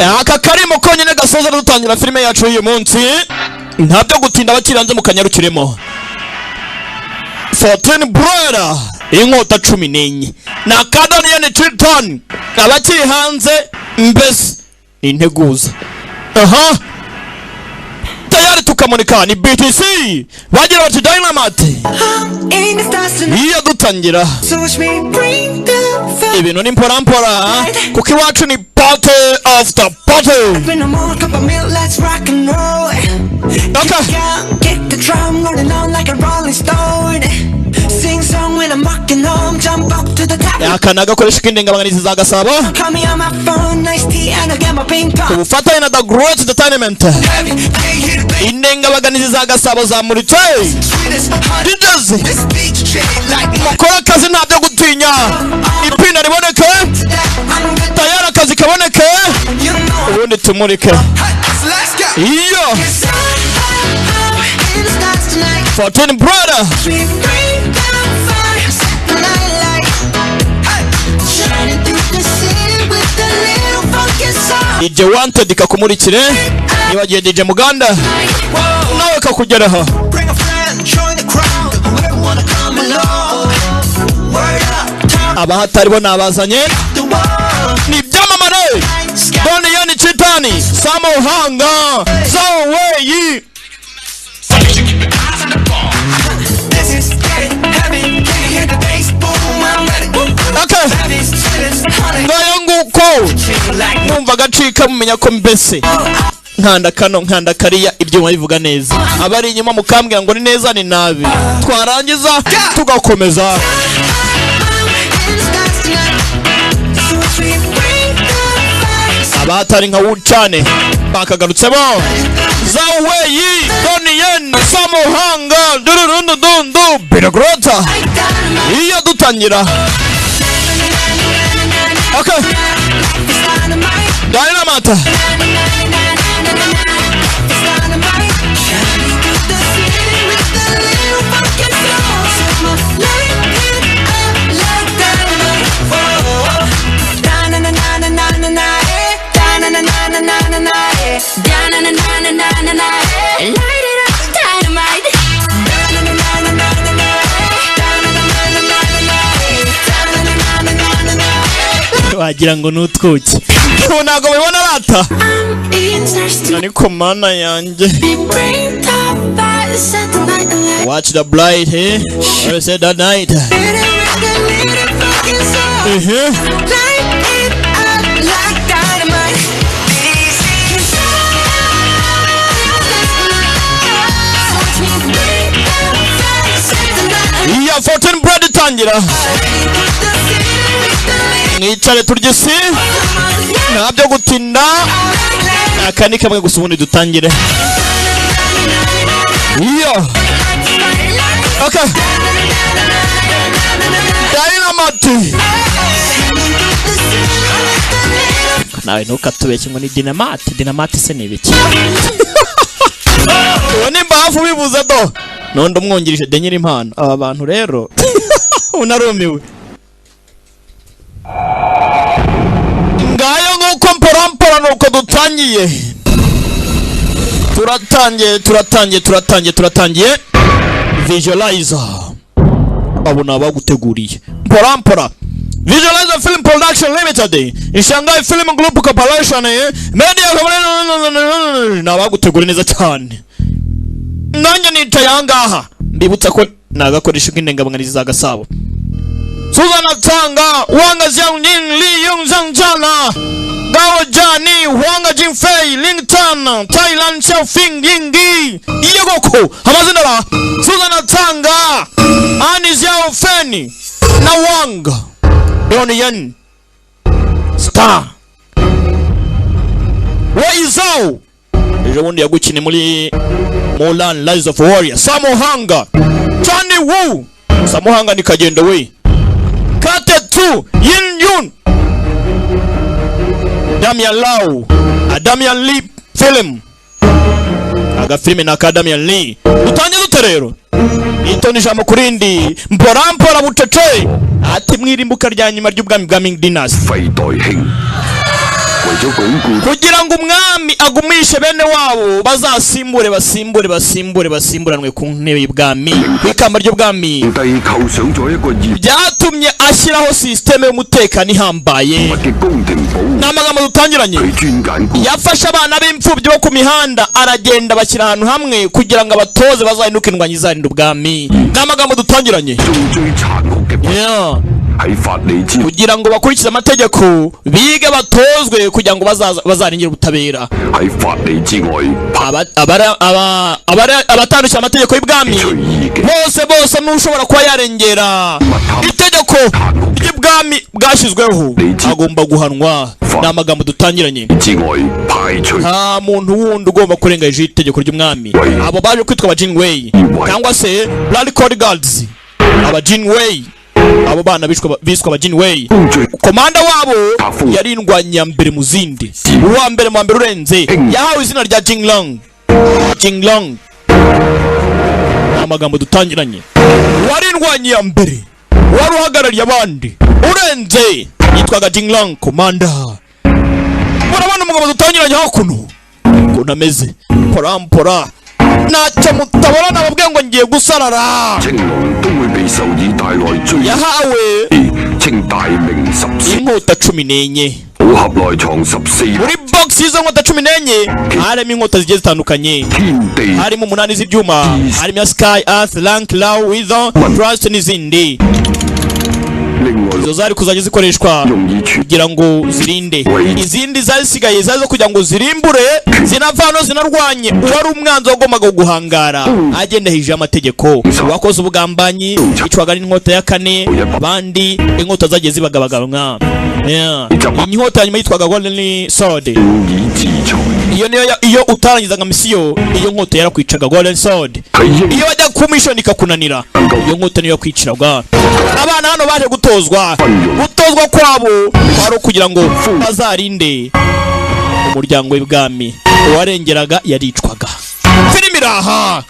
aka karimo konyine gasoza dutangira filime yacu uyu munsi ntabyo gutinda bakiranze mu kanyarukiremo 14 brother inkota 14 na doniyene chitan abakiri hanze mbese integuza tayari tukamunika ni BTC bagira bati dynamite iyo dutangira ibintu ni mpora kuko iwacu ni party after party. Okay. Get the drum rolling on like a rolling stone. Sing song when I'm walking home, jump up to the top. Yakanaga koresha kindengabanganizi za Gasabo. Call me on my phone, nice tea and I get my ping pong. Kufata ina the great entertainment. Indengabanganizi za Gasabo za Murite. Didazi. Mukora kazi ntabyo gutinya. Ipina riboneke. Tayara kazi kaboneke. Ubundi tumurike. Iyo 14 brother DJ wanted kakumurikire nibagiye DJ Muganda nawe kakugeraho abahatari bo nabazanye ni byamamare doniyene chitani samuhanga zaweyi. Ngayo nguko numva gacika mumenya ko mbese nkanda kano nkanda kariya ibyo bivuga neza abari inyuma mukambwira ngo ni neza ni nabi twarangiza tugakomeza. Abatari nka wucane bakagarutsemo zaweyi doniyene samuhanga dururundundu biragrota iyo dutangira. Okay. Dynamite. Wagira ngo nutwuki ntago bibona rata ariko mana yanjye. Watch the blight here. I said that night. Yeah, 14 bread tangira. Nicare turgisi ntabyo gutinda akani kamwe gusa ubundi dutangire. Iyo okay dynamite nawe ntukatubeshye ngo ni dynamite se ni ibiki uwo ni mbafu bibuza do none umwungirije de nyiri impano aba bantu rero unarumiwe. Ngayo nguko mpora nuko dutangiye turatangiye visualizer abona baguteguriye mpora Visualizer Film Production Limited Ishangai Film Group Corporation media nabagutegura neza cyane nanjye nitayangaha mbibutsa ko nagakoresha indengabanganizi za Gasabo Suzana Tanga Wanga Jiang Li Yong Zhangzhana Gao Jani Wanga Jinfei Lingtan Thailand Xiaofing Yingyi Yegoko amazina la Suzana Tanga Ani Xiao Feni na Wanga Doniyene Star Waizao Ejobundi yagukine muri Mulan Rise of Warrior Samuhanga Chani Wu Samuhanga ni kagenda we Kate 2 Yin Yun Damian Lau Damian Lee film aga filime na Damian Lee utanye duterero itoni jambo kurindi mpora bucece ati mwirimbuka rya nyuma ry'ubwami bwa Ming Dynasty kugira ngo umwami agumishe bene wabo basimburanwe ku ntebe y'ubwami ku ikamba ry'ubwami. Byatumye ashyiraho sisiteme y'umutekano ihambaye. N'amagambo dutangiranye, yafashe abana b'imfubyi bo ku mihanda aragenda bashyira ahantu hamwe kugira ngo abatoze bazahinduke indwanyi izarinda ubwami. N'amagambo dutangiranye, kugira ngo bakurikize amategeko, bige batozwe kugira ngo bazarengere ubutabera. Abatandukira amategeko y'ubwami bose n'ushobora kuba yarengera itegeko ry'ubwami bwashyizweho agomba guhanwa. N'amagambo dutangiranye, nta muntu wundi ugomba kurenga hejuru y'itegeko ry'umwami. Abo baje kwitwa aba Jinwei cyangwa se Blood Code Guards, aba Jinwei, abo bana biswa aba Jinwei. Komanda wabo yari indwanyi ya mbere mu zindi, uwa mbere mu mbere urenze, yahawe izina rya Jinglong. Amagambo dutangiranye, wari indwanyi ya mbere, wari uhagarariye abandi urenze, yitwaga Jinglong komanda. Murabona umugabo dutangiranye hakuno ukuntu ameze, porampora, ntacyo mutabona. Nababwiye ngo ngiye gusarara. Yahawe inkota 14. Muri box y'izo nkota 14 harimo inkota zigiye zitandukanye, harimo 8 z'ibyuma, harimo Sky, Earth, Rank, Law, Wither, Trust n'izindi. Izo zari kuzajya zikoreshwa kugira ngo zirinde izindi zasigaye, zazo kugira ngo zirimbure, zinavano zinarwanye uwari umwanzi wagombaga guhangara agenda hije amategeko. Wakoze ubugambanyi icwaga n'inkota ya 4, abandi inkota zagiye zibagabagabwa. Inkota nyuma yitwaga Golden Sword. Iyo utarangizaga misiyo, iyo nkota yarakwicaga Golden Sword. Iyo wajya ku mission ikakunanira, iyo nkota niyo kwicirwa. Abana hano baje gutozwa kwabo kwari kugira ngo bazarinde umuryango w'ibwami, uwarengeraga yaricwaga. Filimi raha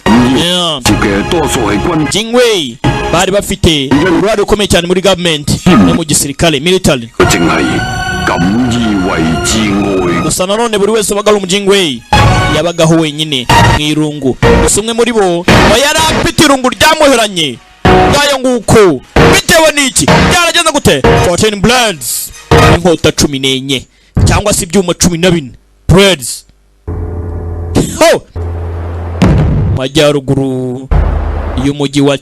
Jinwei bari bafite uruhare rukomeye cyane muri government no mu gisirikare, military. Gusa nanone buri wese wabaga ari umujingwei yabagaho wenyine mw'irungu. Gusa umwe muri bo yari afite irungu ryamuheranye ngayo nguko. Bitewe n'iki byarageze gute? 14 blades, inkota 14 cyangwa se ibyuma 14 blades. Majyaruguru y'umujyi wa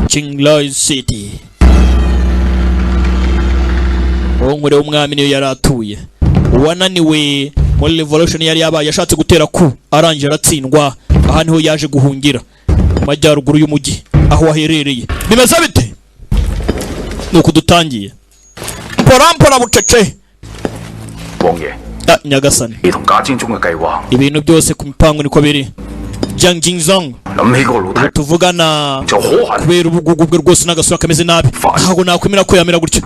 Qinglai City. Ongure umwami niyo yaratuye, wananiwe muri revolution yari yabaye, yashatse gutera ku arangije aratsindwa. Aha niho yaje guhungira majyaruguru y'umujyi aho aherereye. Bimeze bite? Nuko dutangiye porampora bucece. Nyagasani, ibintu byose ku mipango niko biri. Jiang Jingzong tuvugana kubera ubugugu bwe rwose n'agasura kameze nabi, ntabwo nakwemera ko yamera gutyo.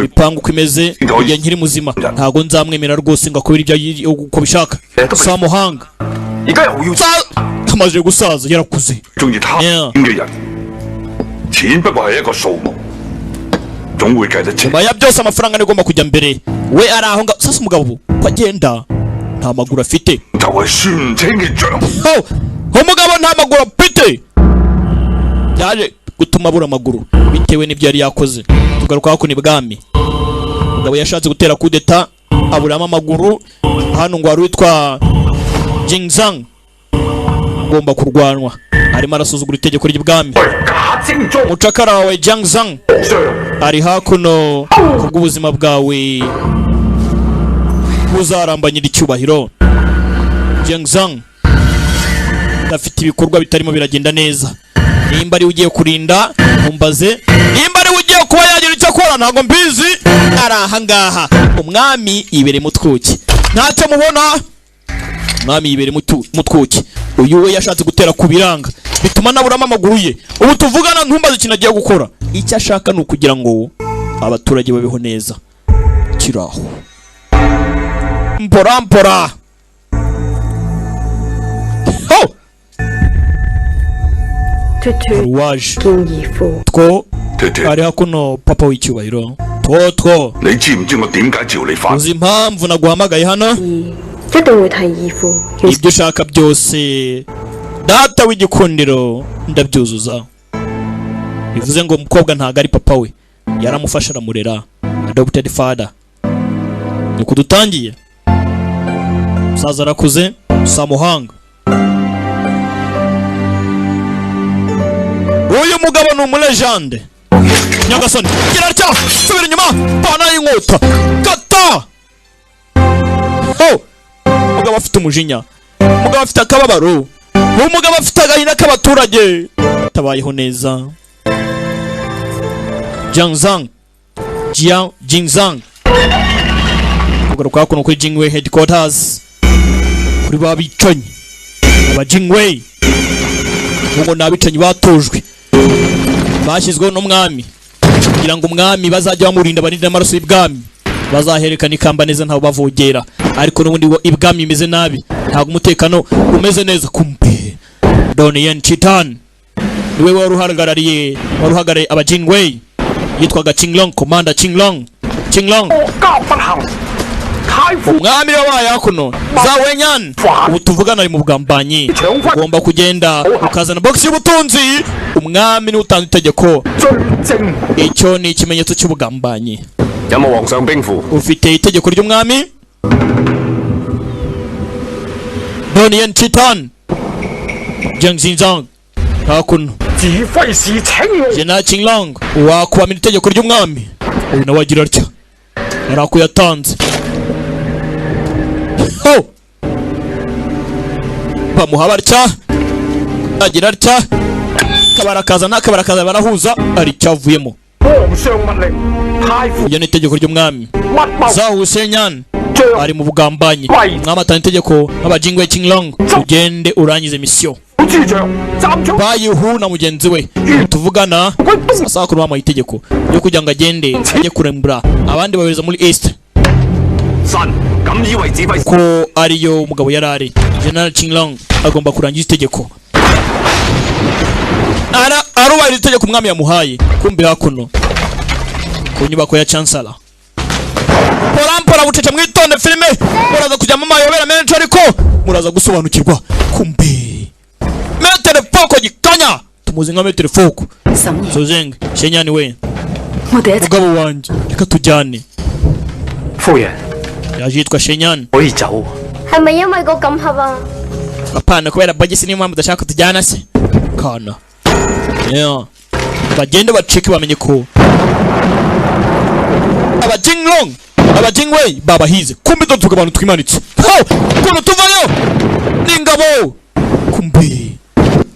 Mipango kumeze igihe nkiri muzima, ntabwo nzamwemera rwose ngo akubira ibyo uko bishaka. Samuhanga amaze gusaza yarakuze. Maya byose amafaranga nigomba kujya mbere, we ari aho nga. Sasa umugabo ko agenda nta maguru afite. Umugabo nta maguru afite, yaje gutuma abura amaguru bitewe n'ibyo yari yakoze. Tugaruka hakuni bwami, umugabo yashatse gutera kudeta aburamo amaguru. Hano ngo wari witwa Jingzang agomba kurwanwa, arimo arasuzugura itegeko ry'ibwami. Mucakara wawe Jingzang ari hakuno kubw'ubuzima bwawe buzarambanyira icyubahiro. Jingzang afite ibikorwa bitarimo biragenda neza. Nimba ari ugiye kurinda umbaze, nimba ari ugiye kuba yagira icyo akora ntago mbizi. Araha ngaha umwami ibere mutwuki, ntacyo mubona. Umwami ibere mutwuki. Uyu we yashatse gutera kubiranga bituma naburamo amaguru ye. Ubu tuvugana ntumbaze ikintu agiye gukora. Icyo ashaka ni ukugira ngo abaturage babeho neza. Kiraho mpora waje two ari hakuno papa w'icyubahiro Toto uzi impamvu naguhamagaye hano ibyo ushaka byose data w'igikundiro ndabyuzuza bivuze ngo umukobwa ntago ari papa we yaramufasha aramurera adopted father nuko dutangiye musaza arakuze samuhanga uyu mugabo ni umulejande Nyagasani gira cya subira inyuma bana y'inkota kata mugabo afite umujinya mugabo afite akababaro umugabo afite agahinda k'abaturage tabayeho neza Jingzang kugaruka kuno kuri Jingwei headquarters kuri babicanyi aba Jingwei ngo nabicanyi batujwe bashyizweho n'umwami kugira ngo umwami bazajya bamurinda barinda amaraso y'ibwami bazaherekana ikamba neza ntaho bavogera ariko n'ubundi ibwami imeze nabi ntago umutekano umeze neza kumbe doniyene chitan niwe waruhagarariye aba Jingwei yitwaga Qinglong commander Qinglong umwami wabaye hakuno zawenyan ubu tuvugana ari mu bugambanyi ugomba kugenda ukazana box y'ubutunzi umwami ni utanze itegeko icyo ni ikimenyetso cy'ubugambanyi ufite itegeko ry'umwami doniyene chitan Jingzang hakuno General Qinglong wakuamini itegeko ry'umwami uyu nawe agira atya arakuyatanze bamuha batya agira atya kabarakaza n'akabarakaza barahuza ari cyavuyemo iyo ni itegeko ry'umwami Zahusenyan ari mu bugambanyi umwami atanga itegeko nk'aba Jingwei Qinglong ugende urangize misiyo bayihu na mugenzi we tuvugana sasa ko bamuha itegeko yo kugira ngo agende ajye kurembura abandi babereza muri east ko ariyo umugabo yarari General Qinglong agomba kurangiza itegeko arubahiriza itegeko umwami yamuhaye kumbe hakuno ku nyubako ya chancellor porampora bucece mwitonde filime muraza kujyamo amayobera menshi ariko muraza gusobanukirwa kumbe metere foko gikanya tumuzi nka metere foko Sozeng Shenyani we mugabo wanje reka tujyane yaje yitwa Shenyani apana kubera bagisi niyo mpamvu udashaka tujyana se kana bagende bacike bamenye ko aba Jingwei babahize kumbe tuvuga abantu twimanitse kuno tuvayo n'ingabo kumbe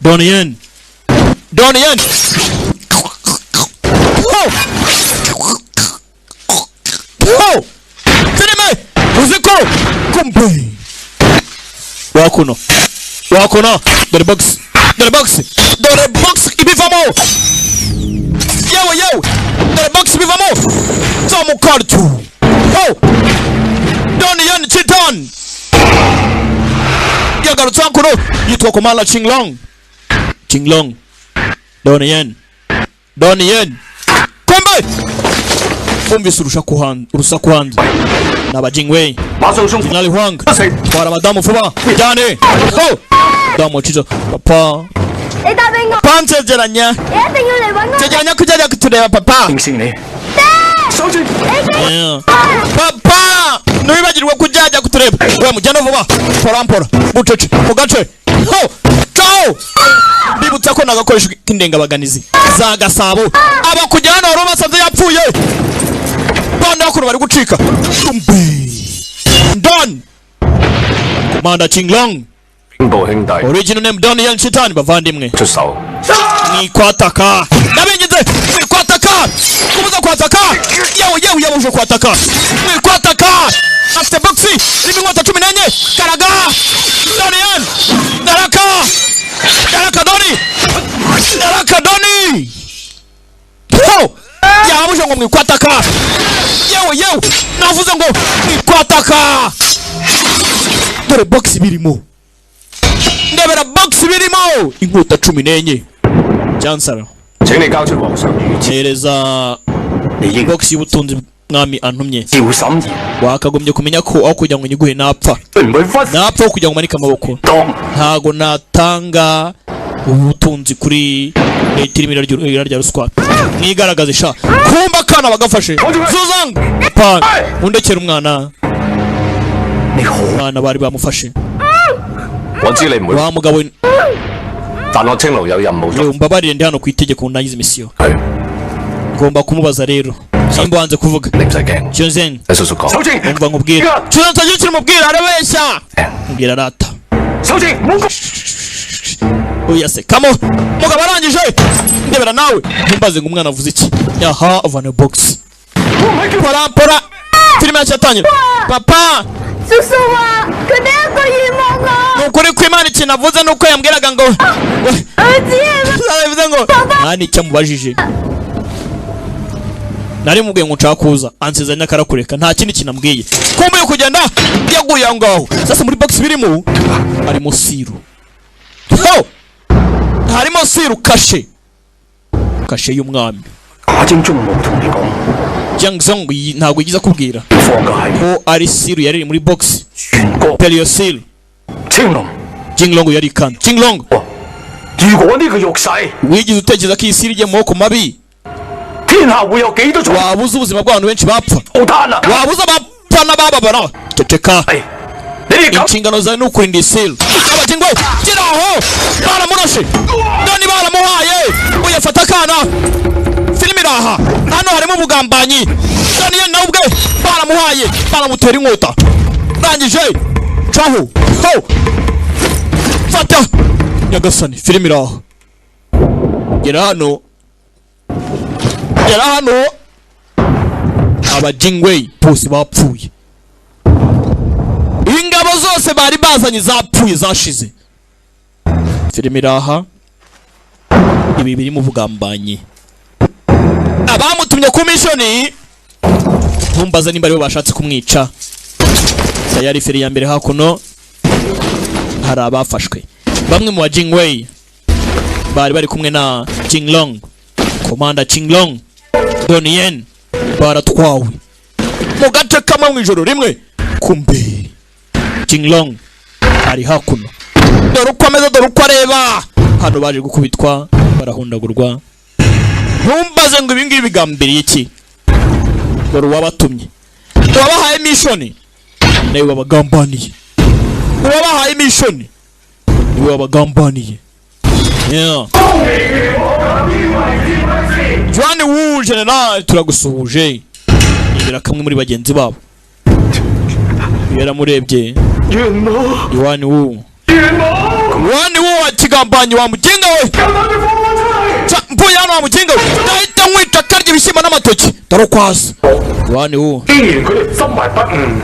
doniyene filime uziko kumbe wakuno dore box ibivamo yewe dore box ibivamo zamukartu doniyene chitan yagarutse hakuno yitwa komanda Qinglong doniyene kumbe umvise urusaku hanze n'aba Jingwei General Huang twara abadamu vuba cyane damu chizo papa pansegeranya kujya kutureba papa papa nubibagirwa kujya kutureba we mujyana vuba porampora bucece mu gace ciao bibutsa ko nagakoresha kindengabaganizi za Gasabo abakujyana wari basanze yapfuye banda bakuru bari gucika Don Commander Qinglong original name Doniyene Chitan bavandimwe ni kwataka nabengize ni kwataka kumuza kwataka yewe uje kwataka ni kwataka after boxi ni mwata 14 karaga Doniyene daraka doni yabuze ngo mwikwataka yewe navuze ngo mwikwataka dore box birimo ndebera box birimo inkota 14 chancellor Hereza box y'ubutunzi mwami antumye. Wakagombye kumenya ko aho kugira ngo nyiguhe napfa kugira ngo manike amaboko. Ntago natanga ubutunzi kuri leta irimo rya ruswa. Mwigaragaze sha kumba kana bagafashe Zuzang pa undekera umwana bari bamufashe. Wa mugabo mbabarire ndi hano ku itegeko nagize imisiyo. Ngomba kumubaza rero simba wanze kuvuga Chonzen umva nkubwira Chonzen yikiri mubwira arabeshya mbwira rata oya se kamo mugabo arangije ndebera nawe ntumbaze ngo umwana avuze iki yaha avana box pora filime yatangira papa susuma kadeko yimonga nukuri kwimana ikintu avuze nuko yambwiraga ngo aravuze ngo nani cyamubajije nari mubwiye ngo nshaka kuza ansezanya karakureka nta kindi kinambwiye kumbe yo kugenda yaguye ngaho sasa muri box birimo harimo siru harimo siru kashe y'umwami Jiangzong ntago yigiza kubwira ko ari siru yari muri box Pelio Sil Jinglong yari kan Jinglong wigize utekereza ko iyi siru igiye mu maboko mabi wabuze ubuzima bw'abantu benshi bapfa wabuze abapfa n'abababara ceceka inshingano zawe n'ukurinda isiru abajingwe kiraho baramurashe none baramuhaye uyafata akana filime iraha hano harimo ubugambanyi doniyene nawe ubwe baramuhaye baramutera inkota rangije caho fata nyagasani filime iraha gera hano abajingwe bose bapfuye ingabo zose bari bazanye zapfuye zashize filime iraha ibi biri mu bugambanyi abamutumye ku mishoni ntumbaza nimba aribo bashatse kumwica yari feri ya mbere hakuno hari abafashwe bamwe mu bajingwe bari kumwe na Jinglong Commander Jinglong doniyene baratwawe mu gace kamwe mu ijoro rimwe kumbe Jinglong ari hakuno dore uko ameze dore uko areba hano baje gukubitwa barahundagurwa ntumbaze ngo ibingibi bigambiriye iki dore uwabatumye wabahaye mishoni nawe wabagambaniye uwabahaye mishoni niwe wabagambaniye Juan Wu General turagusuhuje ibira kamwe muri bagenzi babo yaramurebye Juan Wu akigambanyi wa muginga we mpuye hano wa muginga we ndahita nkwita karya ibishyimbo n'amatoki tarokwasa Juan Wu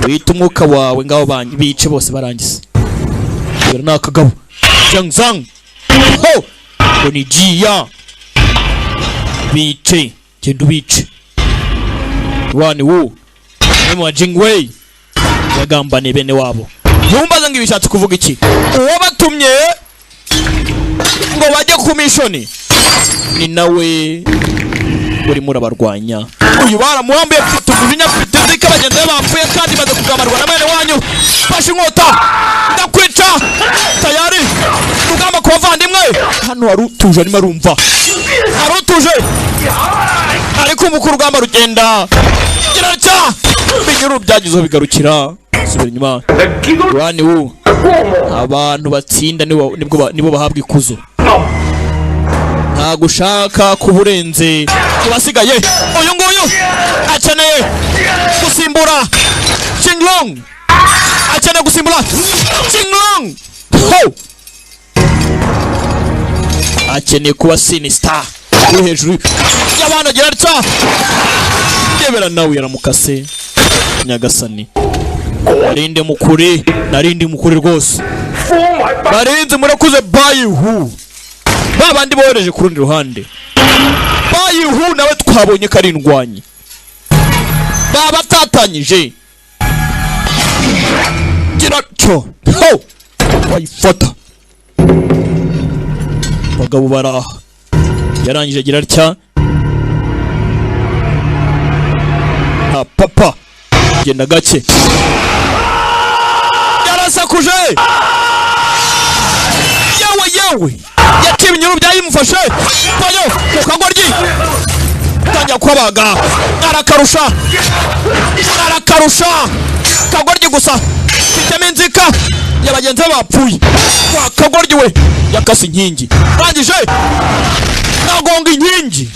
wita umwuka wawe ngaho bice bose barangiza ibira nakagabo Jiangzang Donijia bice genda ubice Juan Wu ni wa Jingwei yagambane bene wabo ntumbaza ngo ibishatse kuvuga iki uwo batumye ngo bajye ku mishoni ni nawe uri murabarwanya uyu baramuhambiye tugujinya fitizika bagenzi bapfuye kandi baze kugamarwa na bene wanyu fashe inkota ndakwica tayari rugamba ku bavandimwe hano harutuje arimo arumva harutuje ariko umukuru urugamba rugenda giraca binyuru byagizeho bigarukira subira inyuma Juan Wu abantu batsinda nibo bahabwa ikuzo nta gushaka kuburenze kubasigaye uyu nguyu akeneye gusimbura Jinglong akeneye gusimbura Jinglong akeneye kuba sinistar uri hejuru y'abana giraca yebera nawe yaramukase nyagasani narindi mukuri rwose barinze murakuze bayihu babandi bohereje ku rundi ruhande bayihu nawe twabonye ko ari indwanyi baba tatanyije giraco wayifata bagabo baraha yarangije agira atya papa genda gake yarasakuje yewe yatiye ibinyuru byayimufashe payo mu kagoryi tangira kubaga arakarusha kagoryi gusa mfitemo inzika y'abagenzi bapfuye wa kagoryi we yakase inkingi rangije nagonga inkingi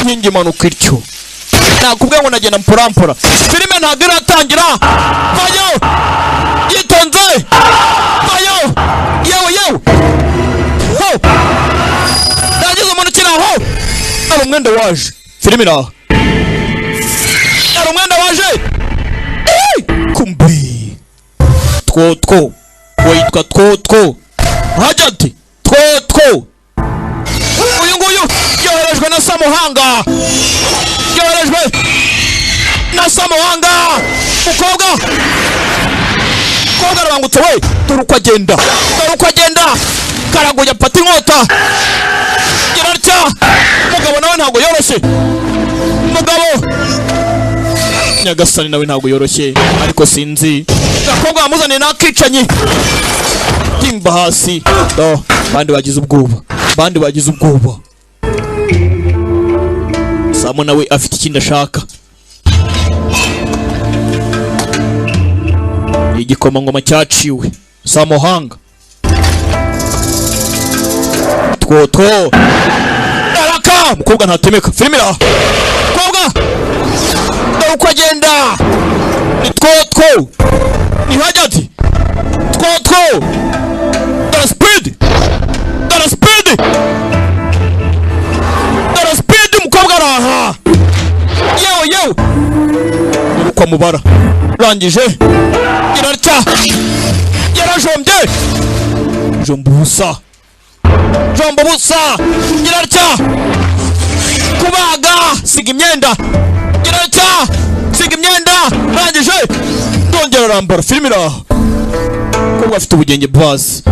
inkingi manuka ityo nakubwiye ngo nagenda mpora filime ntabwo iratangira payo yitonze payo yewe nageze umuntu ukiri aho ari umwenda waje filime iraho ari umwenda waje kumbi two witwa two hajati two uyu nguyu yoherejwe na Samuhanga mukobwa arabangutse we dore uko agenda karaguye apata inkota gira atya umugabo nawe ntabwo yoroshye Nyagasani nawe ntabwo yoroshye ariko sinzi gakobwa wamuzaniye nakicanyi timba hasi bandi bagize ubwoba Samu nawe afite ikindi ashaka igikomangoma cyaciwe Samuhanga two araka mukobwa ntatemeka filime iraho mukobwa dore uko agenda ni two ni hajati two dore speed umukobwa araha yewe uko amubara rangije irarya yarajombye jomba ubusa irarya kubaga siga imyenda irarya siga imyenda rangije ndongera arambara filime iraho kuko afite ubugenge bwazi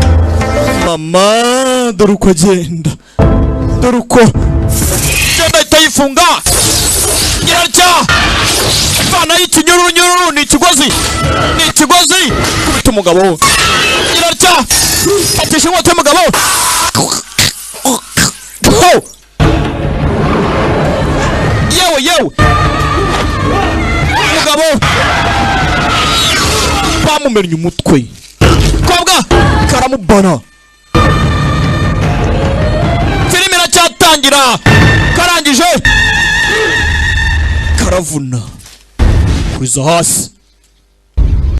mama dore uko agenda genda itayifunga irarya fana y'ikinyururu ni ikigozi kubita umugabo irarya atisha inkota y'umugabo yewe umugabo bamumennye umutwe kobwa karamubana filime iracyatangira karangije karavuna kuza hasi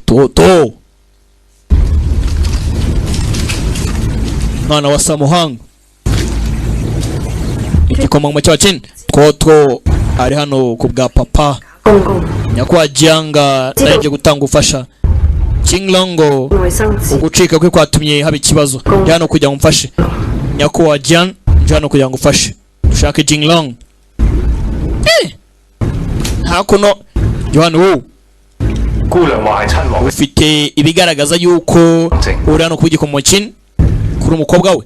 toto mwana wa Samuhanga igikomangoma cy'abakini two ari hano ku bwa papa nyakwa Jianga naje gutanga ufasha Kinglongo ugucika kwe kwatumye haba ikibazo hano kujya ngumfashe nyakwa Jian hano kujya ngufashe dushake Jinglong hakuno Yohanu ufite ibigaragaza yuko uri hano ku gikomangoma cy'in kuri umukobwa we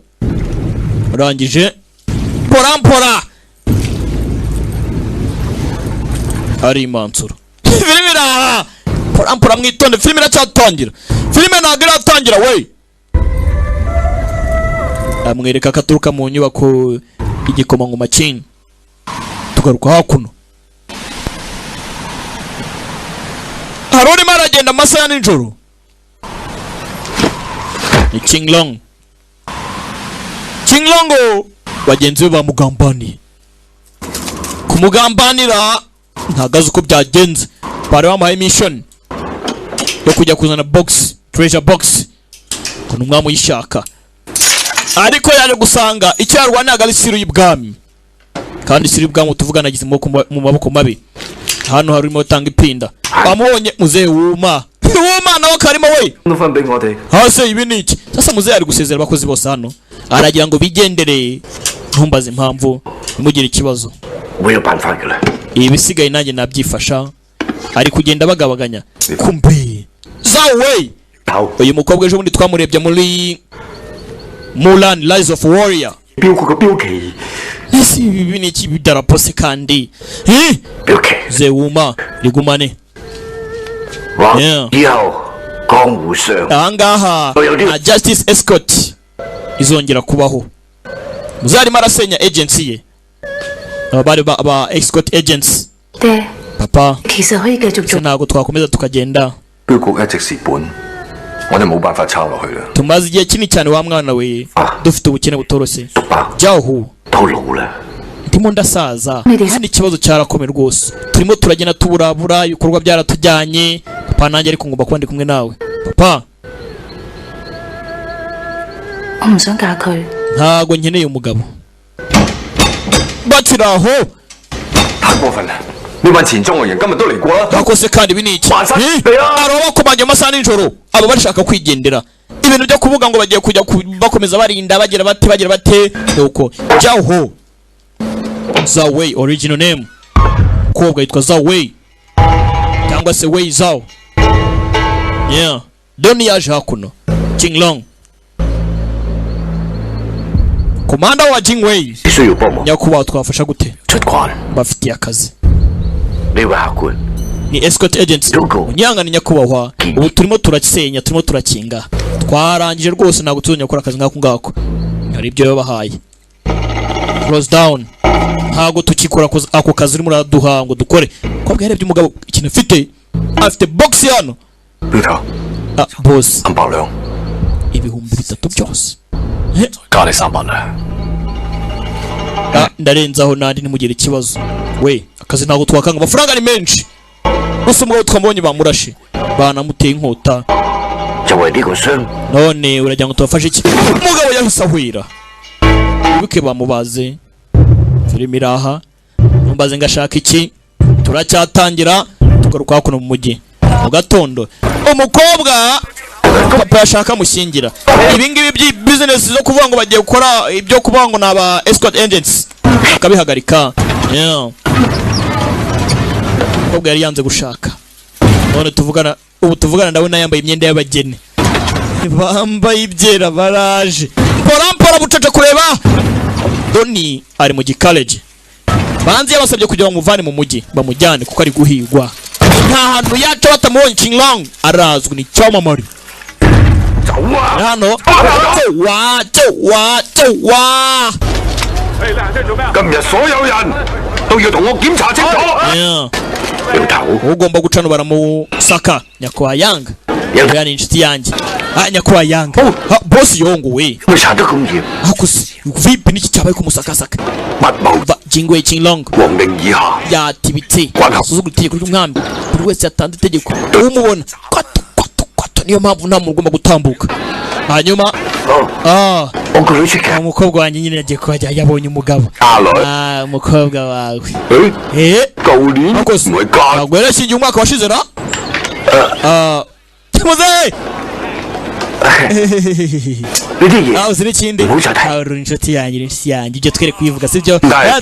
urangije porampora ari imansuro filime iraha porampora mwitonde filime iracyatangira filime ntabwo iratangira we amwereka akaturuka mu nyubako y'igikomangoma cy'in tugaruka hakuno hari urimo aragenda amasaha ya nijoro ni Kinglongo bagenzi be bamugambaniye kumugambanira ntagaze uko byagenze bari bamuhaye mission yo kujya kuzana treasure box kuno umwami uyishaka ariko yaje gusanga icyo yarwanaga ari siru y'ibwami kandi siru y'ibwami tuvuga nagize mu maboko mabi hano harimo utanga ipinda bamubonye muzehe wuma nawe karimo we hase ibi niki sasa muzehe ari gusezera abakozi bose hano aragira ngo bigendere ntumbaze impamvu imugire ikibazo ibisigaye nanjye nabyifasha ari kugenda bagabaganya kumbi zawe uyu mukobwa ejo bundi twamurebye muri Mulan Rise of Warrior 標個標旗 isi ibi ni iki bidarapo se kandi 標旗 Zeuma rigumane 以後江湖上 ahangaha na Justice Escort izongera kubaho muzarimo arasenya agency ye abari ba escort agents papa 其實可以繼續做 ntabwo twakomeza tukagenda 標局一直蝕本，我哋冇辦法抄落去啦。 tumaze igihe kinini cyane wa mwana we dufite ubukene butoroshye 叔伯 Jahu 都老啦， ndimo ndasaza kandi ikibazo cyarakomeye rwose turimo turagenda tuburabura ibikorwa byaratujyanye papa nanjye ariko ngomba kuba ndi kumwe nawe papa 我唔想嫁佢。 ntago nkeneye umugabo bakiraho 太過分啦！呢班前中國人今日都嚟過啦。 bakose kandi ibi ni iki Wansani, aba bakomanya amasaha nijoro aba bashaka kwigendera ibintu byo kuvuga ngo bagiye kujya bakomeza barinda bagira bate nuko Jaho Zawei original name kobwa yitwa Zawei cyangwa se Wei Zhao yeah Doni yaje hakuno Jinglong komanda wa Jingwei 你需要幫忙 nyakubaho twafasha gute 出關， bafitiye akazi 呢位客官 ni escort agents Yuko. unyanga ni nyakubahwa ubu turimo turakisenya turimo turakinga twarangije rwose ntabwo tuzongera gukora akazi nk'ako ngako hari ibyo yabahaye close down ntabwo tukikora ako kazi urimo uraduha ngo dukore ko bwarebye umugabo ikintu afite box hano 標頭 boss 500兩， ibihumbi 3 byose 加你300兩。 ndarenzaho nandi nimugire ikibazo we akazi ntabwo twakanga amafaranga ni menshi gusa umugabo twamubonye bamurashe banamuteye inkota 就為呢個傷， none uragira ngo tubafashe iki umugabo yahise ahwira wibuke bamubaze filime iraha mumbaze ngashaka iki turacyatangira tugaruka hakuno mu mujyi mu gatondo umukobwa papa yashaka mushyingira ibingibi business zo kuvuga ngo bagiye gukora ibyo kuvuga ngo naba escort agents akabihagarika umukobwa yari yanze gushaka none tuvugana ndabona yambaye imyenda y'abageni bambaye ibyera baraje mpora bucaca kureba Doni ari mu gikaleje banzi yabasabye kugira ngo muvane mu mujyi bamujyane kuko ari guhigwa nta hantu yaca batamubonye Jinglong arazwi ni cyamamare hano wa 今日所有人都要同我檢查清楚。標頭 ugomba gucana baramusaka nyakwa yanga yani inshuti yanjye nyakwa yanga boss yonguwe 會查得咁嚴， hakusi vipi niki cyabaye kumusakasaka 密謀 Jingwei Jinglong 皇令以下， yatibitse Kwanga. asuzugura itegeko ry'umwami buri wese yatanze itegeko umubona kwato niyo mpamvu nta muntu ugomba gutambuka hanyuma 我個女出嘅。 umukobwa wanjye nyine yagiye kuhajya yabonye umugabo 阿女， umukobwa wawe 舊年 Akoze 唔係嫁 ntabwo yarashyingiye umwaka washize na muzehe 呢啲嘢 uzi n'ikindi 唔好再提。 uri inshuti yanjye ibyo twere kuyivuga sibyo Ndaye.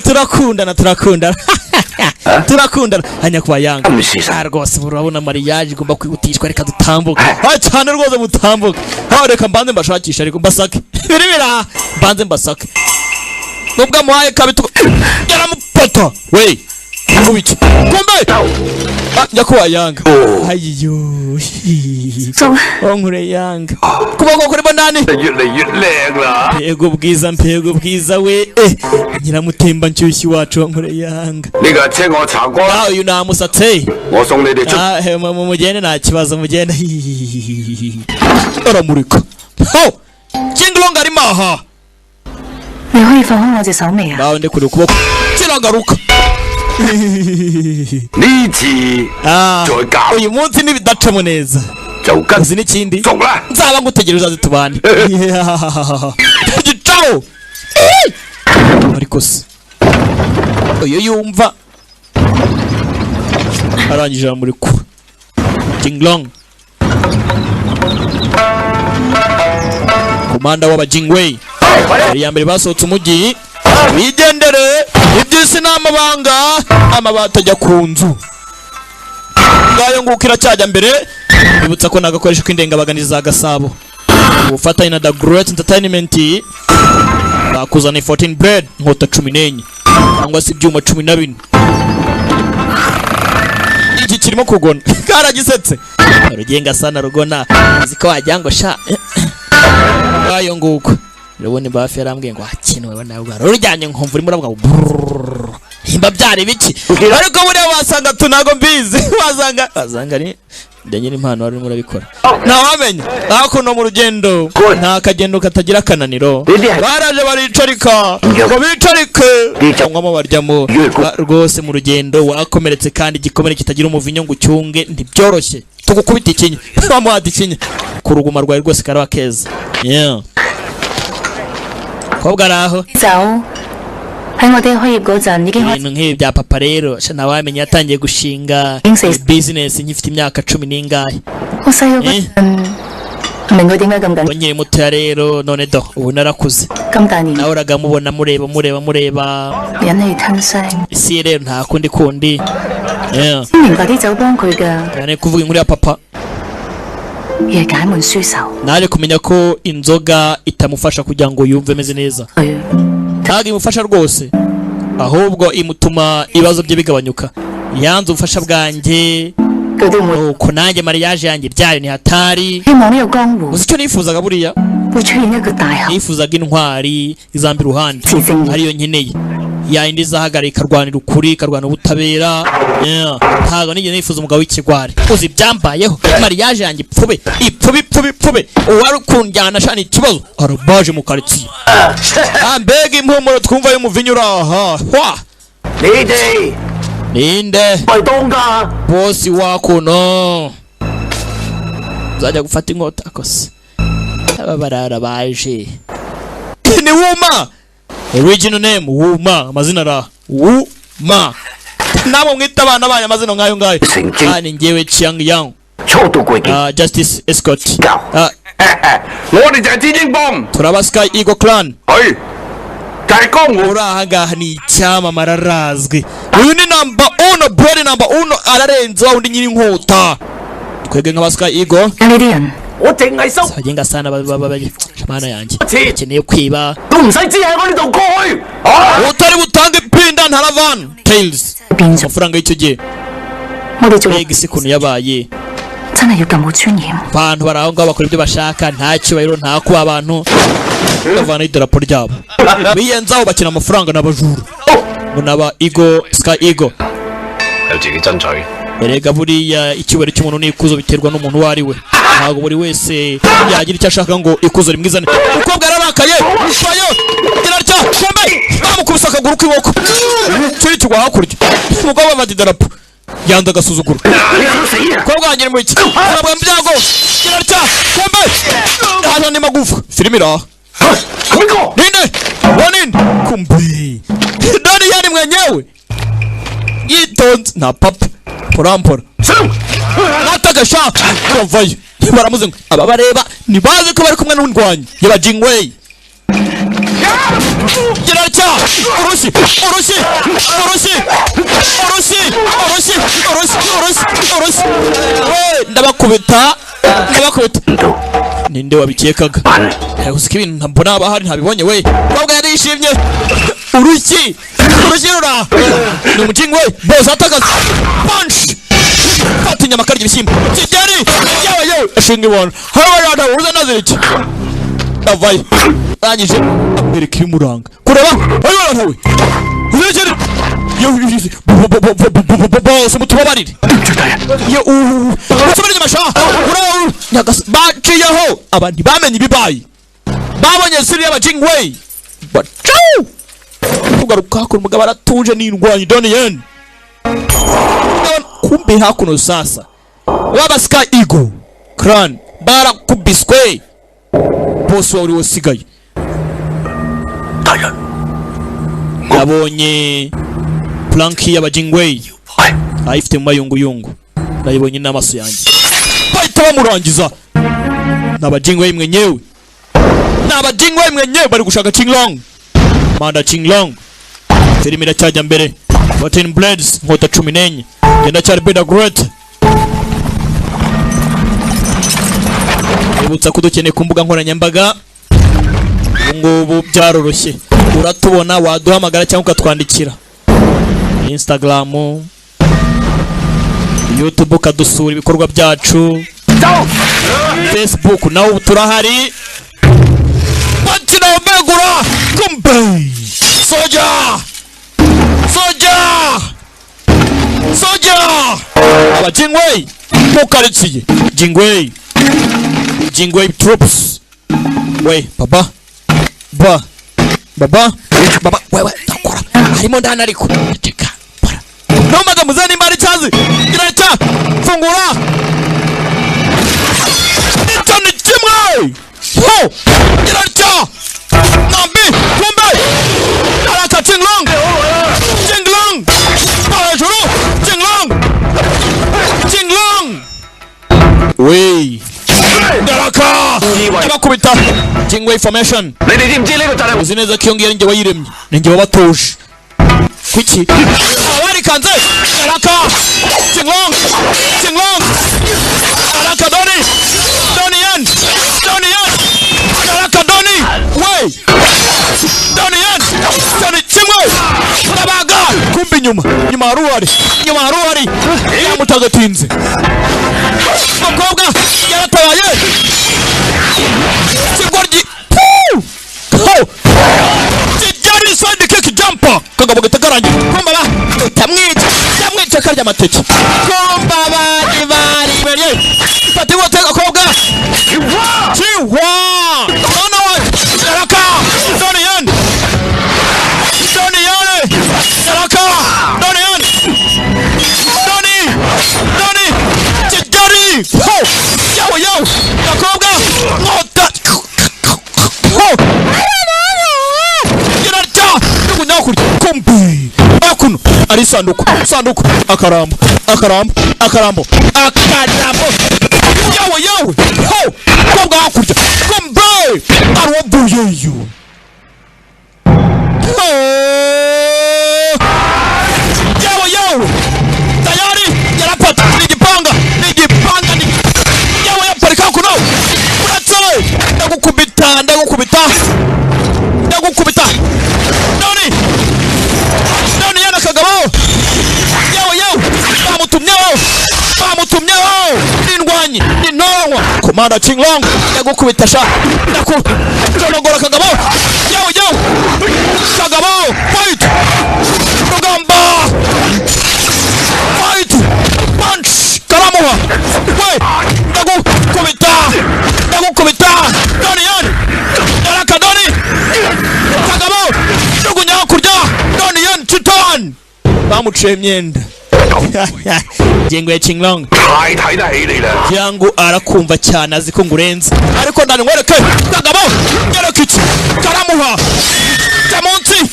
turakundana hanya kuba yanga Amusisa. rwose urabona mariage igomba kwihutishwa reka dutambuke cyane rwose mutambuke reka mbanze mbashakisha ariko mbasake biribira mbanze mbasake nubwo amuhaye kabituko yaramupata we ngubiki kumbe nyakuba yanga ayiyo onkure yanga kuboko kuri banani 越嚟越靚啦！ mpego bwiza we nyiramutemba nshyushyu wacu onkure yanga 呢架車我查過啦， uyu namusatse 我送你哋出。 mugende nta kibazo mugende aramurika Jinglong arimo aha 你可以放開我隻手未啊？ nawe ndekure ukuboko kiragaruka 呢次 再搞 uyu munsi nibidacamo neza 就跟 uzi n'ikindi 續啦。 nzaba ngutegereje uzaze tubane gicaho ariko se uyu yumva arangije aramurekura Jinglong komanda w'aba Jingwei yari ya mbere basohotse umujyi bigendere iby'isi n'amabanga amabati ajya ku nzu ngayo nguko iracyajya mbere bibutsa ko nagakoresho k'indengabaganizi za Gasabo ubufatanye na The Great Entertainment bakuzana 14 bread nkota 14 cyangwa se ibyuma 12 iki kirimo kugona karagisetse rugenga sana rugona ziko wajyango sha bayo nguko rubone bafe yarambwiye ngo akinwe bona ubwo rujyanye nkumva uri muravuga himba byari biki ariko buriya wasanga tunago mbizi wasanga ni ndanyira impano wari murabikora ntawamenya hakuno mu rugendo nta kagendo katagira kananiro baraje baricarika ngo bicarike cyangwa mo baryamo rwose mu rugendo wakomeretse kandi igikomere kitagira umuvinyo ngo ucyunge ntibyoroshye tugukubita ikinya bamuhata ikinya ku ruguma rwawe rwose karaba keza kobwa araho ibintu nk'ibi bya papa rero ntawamenya yatangiye gushinga business nkifite imyaka 10 n'ingahe nkiri mutoya rero none do ubu narakuze nahoraga mubona mureba isi rero nta kundi cyane kuvuga inkuru ya papa naje kumenya ko inzoga itamufasha kugira ngo yumve meze neza ntabwo imufasha rwose ahubwo imutuma ibibazo bye bigabanyuka yanze ubufasha bwanjye uko nanjye mariage yanjye byayo ni hatari uzi icyo nifuzaga buriya nifuzaga intwari izamba iruhande ariyo nkeneye yayindi izahagarika ikarwanira ukuri ikarwanira ubutabera ntabwo nigeze nifuza umugabo w'ikigwari uzi ibyambayeho mariage yanjye ipfube uwari ukunjyana shani ikibazo arabaje mu karitsiye mbega impumuro twumva y'umuvinyo uraha ninde bosi wakuno uzajya gufata inkota akose aba barara baje ni Wuma original name Wuma amazina ra Wuma nabo mwita abana bayo amazina ngayo ni ngewe Chiang Yang Justice Escort turaba Sky Eagle Clan urahangaha ni icyama mararazwe uyu ni number 1 ararenze wa undi nyiri inkota twege nk'aba Sky Eagle sagenga sana mana yanjye akeneye kwiba utari butange pinda ntaravan tails amafaranga y'icyo gihe mbega isi kuntu yabaye abantu baraho ngaho bakora ibyo bashaka nta cyubahiro nta kuba abantu bavana idarapo ryabo biyenzaho bakina amafaranga n'abajuru ngo naba Sky Eagle erega buriya icyubahiro cy'umuntu n'ikuzo biterwa n'umuntu uwo ari we ntabwo buri wese yagira icyo ashaka ngo ikuzo rimwizane umukobwa yararakaye shayo girarya shombe bamukubise akaguru k'inkoko turi kigwa hakurya umugabo wavana idarapo yanze agasuzuguro umukobwa wanjye ni mu iki arabwa mbyago girarya shombe hano ni magufa filimi iraha ninde kumbi doniyene mwenyewe yitonze nta papa porampora natagasha kavayo baramuze ngo aba bareba nibaze ko bari kumwe n'undwanyi yaba Jingwei girarya urushi ndabakubita ninde wabikekaga usika ibintu ntabona abahari ntabibonye we babwa yarishimye urushi rura ni umujingwe bose atagaza punch fata inyama karya ibishyimbo kigeri yewe ashinga ibona hawe yada uruza naziriki avaye arangije amwereka ibimuranga kureba hawe nawe uzirikire bose mutubabarire usobanije amashaha baciyeho abandi bamenye ibibaye babonye siri y'abajingwei bacu kugaruka hakuno umugabo aratuje n'indwanyi doniyene kumbe hakuno sasa waba Sky Eagle Clan barakubiswe bosi wari wasigaye nabonye planki y'abajingwei ayifite mu mayunguyungu nayibonye n'amaso yanjye bahita bamurangiza n'abajingwei mwenyewe bari gushaka Qinglong Manda Qinglong filimi iracyajya mbere 14 blades nkota 14 genda cyari The Great mbibutsa ko dukeneye ku mbuga nkoranyambaga. Ngubu byaroroshye, uratubona, waduhamagara cyangwa ukatwandikira Instagram, YouTube, ukadusura ibikorwa byacu, Facebook naho turahari. Bakina Omegura kumbe soja abajingwe mukaritsiye jingwe troops. We baba wewe takora harimo ndana ariko teka para nomaga muzani mbari cyazi iracha fungura itani kimwe ho iracha nambi kumbe araka jinglong parajuru jinglong we daraka abakubita jingwe formation. Uzi neza ko yongera nge wayiremye nenge wabatuje kwiki abari kanze daraka jinglong daraka doniyen daraka doni we doniyen kimwe tabaga kumbi nyuma haruhari yamutagatinze mukobwa yaratabaye sigorji kijari side kick jumper kagabo gatagaranye komba ba tamwica karya amateke komba bari bari pati wote akobwa chiwa nona wa daraka doniyen daraka doniyen doni kijari ho yawo akobwa ngota kumbi akuno ari sanduku akarambo yawe ho kobwa hakurya kumbe arwabuyeyo yawe tayari yarapata nigipanga yawe yaparika kuno uratse ndagukubita Doni yana kagabo yawe bamutumyeho n'indwanyi n'intonwa komanda Chinglong ndagukubita sha ndakunogora kagabo yawe kagabo fight rugamba fight punch karamuha we ndagukubita Doni yan daraka Doni kagabo jugunya kurya Doni yan chitan bamuciye imyenda jengwe Chinglong yangu arakumva cyane aziko ngurenze ariko ndani ngwereke kagabo nyereke iki karamuha tamonti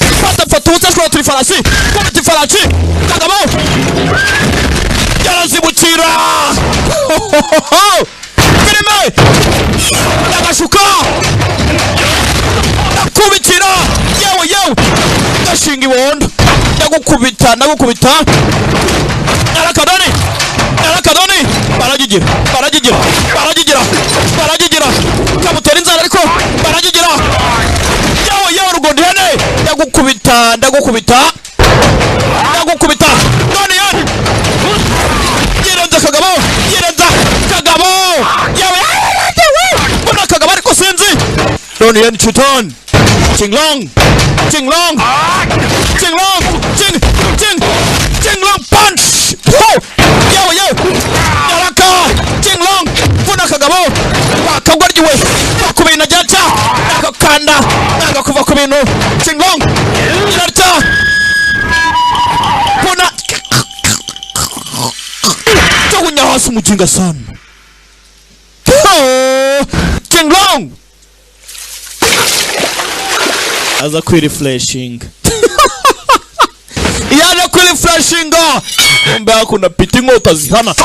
fata uza shora trifarasi komiti farachi kagabo yarazibukira kirime ndagashuka ndakubitira yewe gashinga ibondo ndagukubita Arakadoni baragigira kabutera inzara ariko baragigira yawe rugondene ndagukubita none yani yirenza kagabo yawe mbona kagabo ariko sinzi none yani chitan Chinglong punch yawe yaraka Chinglong mbona kagabo bakagwaryiwe bakubina jata akakanda akakuva ku bintu Chinglong yarata mbona tugunya hasi mujinga sana Chinglong aza kwirefreshing yana kwirefreshing mbe akunda piti nkota zihana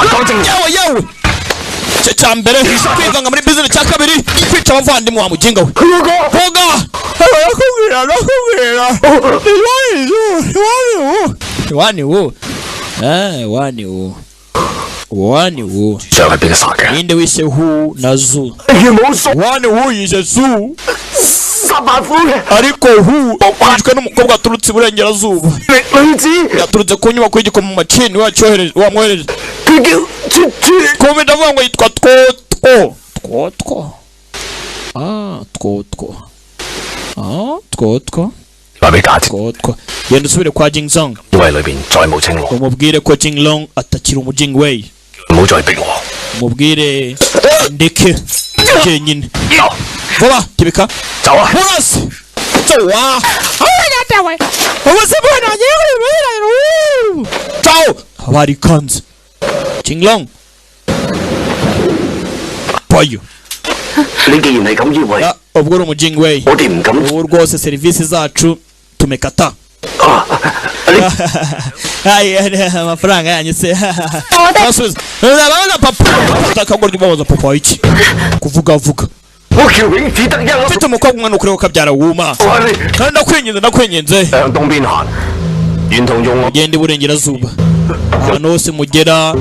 yawe cya mbere kwivanga muri business cya kabiri kwica abavandimwe wa mujinga we hoga nakubwira wani wo Wani Wu. Ninde wishe Hu na Zu. Wani Wu yishe Zu. Ariko Hu yishwe n'umukobwa aturutse iburengerazuba. Yaturutse ku nyubako y'igikoma mu macini wamwohereje. Kumbe ndavuga ngo yitwa Twotwo. Twotwo. Yenda usubire kwa Jingzong. Umubwire ko Jinglong atakiri umujingwei. Umubwire ndeke jenyine. Vuba tibika. Burasi. Tawa. Ciao. Habari kanzi. Jinglong. Payo. Ubwo uri umujingwei. Ubu rwose serivisi zacu tumekata. Amafaranga yanyu se. Nasubiza. Nabaza papa. Utakagorwa ibabaza papa iki. Kuvuga. Mfite umukobwa umwana ukureba ukabyara wuma. Ndakwinginze. Ugende iburengerazuba. Ahantu hose mugera.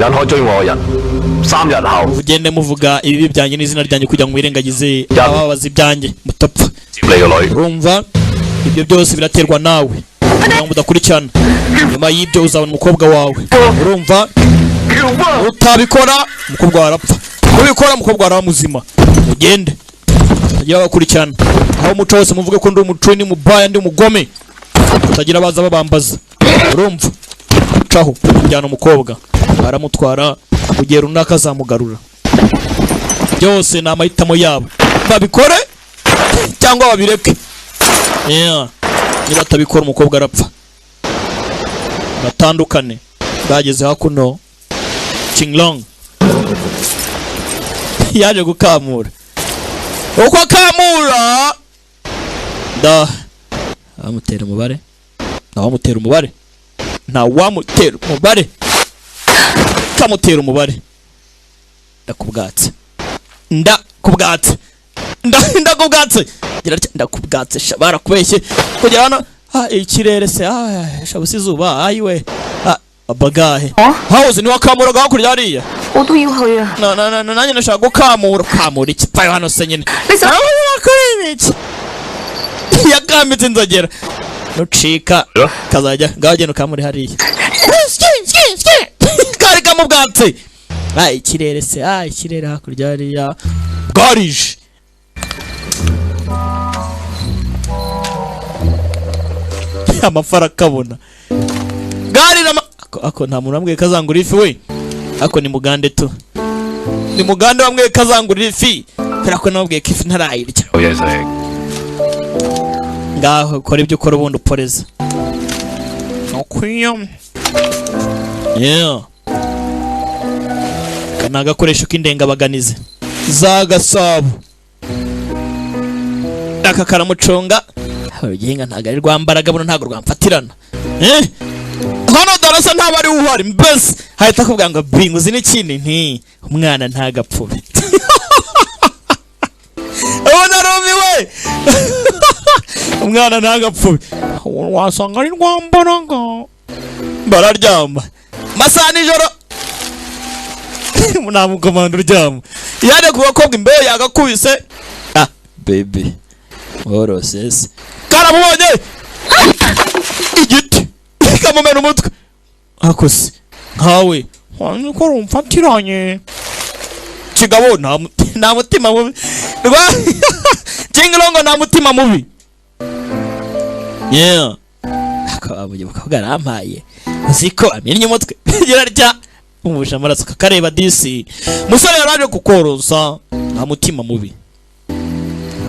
Ugende muvuga ibibi byanjye n'izina ryanjye kugira ngo mwirengagize ababaza ibyanjye mutapfa. Urumva? Ibyo byose biraterwa nawe. Kugira ngo udakurikirana. Nyuma y'ibyo uzabona umukobwa wawe. Urumva? Utabikora umukobwa wawe arapfa. Ubikora umukobwa wawe muzima. Ugende. Utagira abakurikirana. Aho umuco wose muvuge ko ndi umuco ni mubaya ndi umugome. Utagira abaza babambaza. Urumva? Caho kujyana umukobwa. Aramutwara kugera runaka azamugarura. Byose ni amahitamo yabo. Babikore cyangwa babireke. Niba atabikora umukobwa arapfa. Batandukane. Bageze hakuno. Jinglong yaje gukamura. Uko akamura amutera umubare. Kamutera umubare. Ndakubwatse shabara kubeshye kujya hano ikirere se shabusi zuba ayiwe abagahe hawuze ni wakamuraga hakurya hariya nanjye nashaka gukamura ikipayo hano se nyine yakamitse inzogera nucika kazajya ngagenda ukamuri hariya kari kamubwatse ikirere se ikirere hakurya hariya bwarije. Amafara kabona gari na ako nta muntu amwe kazangura ifi we ako ni mugande tu ni mugande wamwe kazangura ifi ariko nabwiye ko ifi ntarayirya ngaho kora ibyo ukora ubundi uporeza okwiyo kana gakoresho k'indengabaganizi za Gasabo aka karamuconga urugenga ntago ari rwambaraga buno ntago rwamfatirana hano darasa ntabwo ari uhari mbese hahita kuvuga ngo binguzi n'ikindi nti umwana ntagapfube ubona rumiwe umwana ntagapfube wasanga ari rwambaraga bararyama masaha nijoro namukomanda uryama yane kubakobwa imbeho yagakubise baby orosese karamubonye igiti kamumena umutwe akose nkawe ko rumfatiranye kigabo nta mutima mubi Jinglong nta mutima mubi akababuye bakabwa arampaye uziko amenye umutwe gira rya umusha amaraso kakareba disi musore yaraje kukorosa nta mutima mubi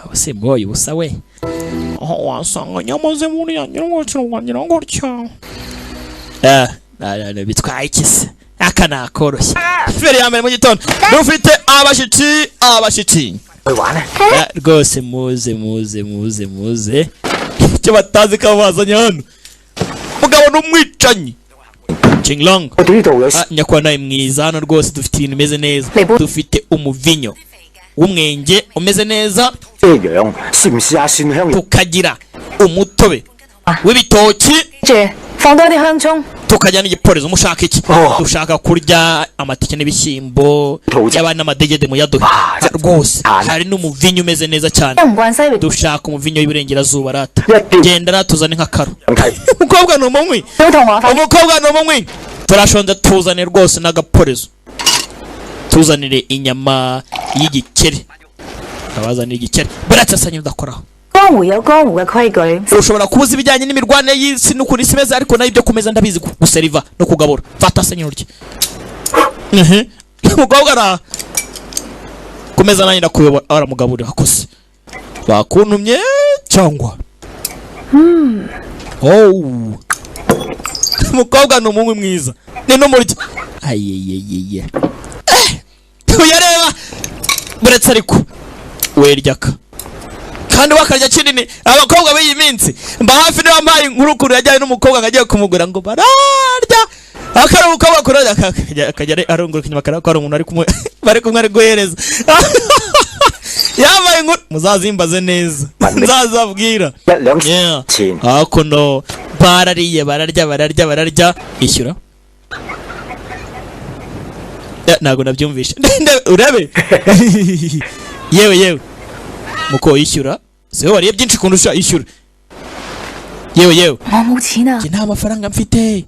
abase mboye ubusa we wasanga nyamaze muri yangira wagira ngo gutya bitwaye ikise aka nakoroshye feri ya mbere mu gitondo dufite abashitsi rwose muze icyo batazi ko bazanye hano mugabo n'umwicanyi Jinglong nyakwa nawe mwiza hano rwose dufite ibintu bimeze neza dufite umuvinyo w'umwenge umeze neza tukagira umutobe w'ibitoki 放多啲香葱。 tukajyana igipolizo mushaka iki dushaka kurya amatike n'ibishyimbo y'abana n'amadegede muyaduhe rwose hari n'umuvinyo umeze neza cyane dushaka umuvinyo w'iburengerazuba rata genda ratuzane nk'akaro umukobwa ni umunywi umukobwa ni umunywi turashonze tuzane rwose n'agapolizo tuzanire inyama y'igikeri abazanire igikeri buretse asanye udakoraho 江湖有江湖嘅規矩。 ushobora kubuza ibijyanye n'imirwane y'isi n'ukuntu isi imeze ariko nayo ibyo kumeza ndabizi guseriva no kugabura fata se nyurye umukobwa ara kumeza nanjye ndakuyobora aramugaburira akose bakuntumye cyangwa umukobwa ni umunywi mwiza ni n'umurya ayeyeyeye uyareba buretse ariko weryaka kandi wakarya kinini abakobwa b'iyi minsi mba hafi niba mpaye inkuru kuru yajyanye n'umukobwa ngagiye kumugura ngo bararya akaruhuka bakurajya akajya arunguruka inyuma akarako hari umuntu bari kumwe ari guhereza yabaye inkuru muzazimbaze neza nzazabwira hakuno barariye bararya ishyura ntabwo nabyumvishe urebe yewe muko yishyura sewe wariye byinshi kundusha ishyura yewe nta mafaranga mfite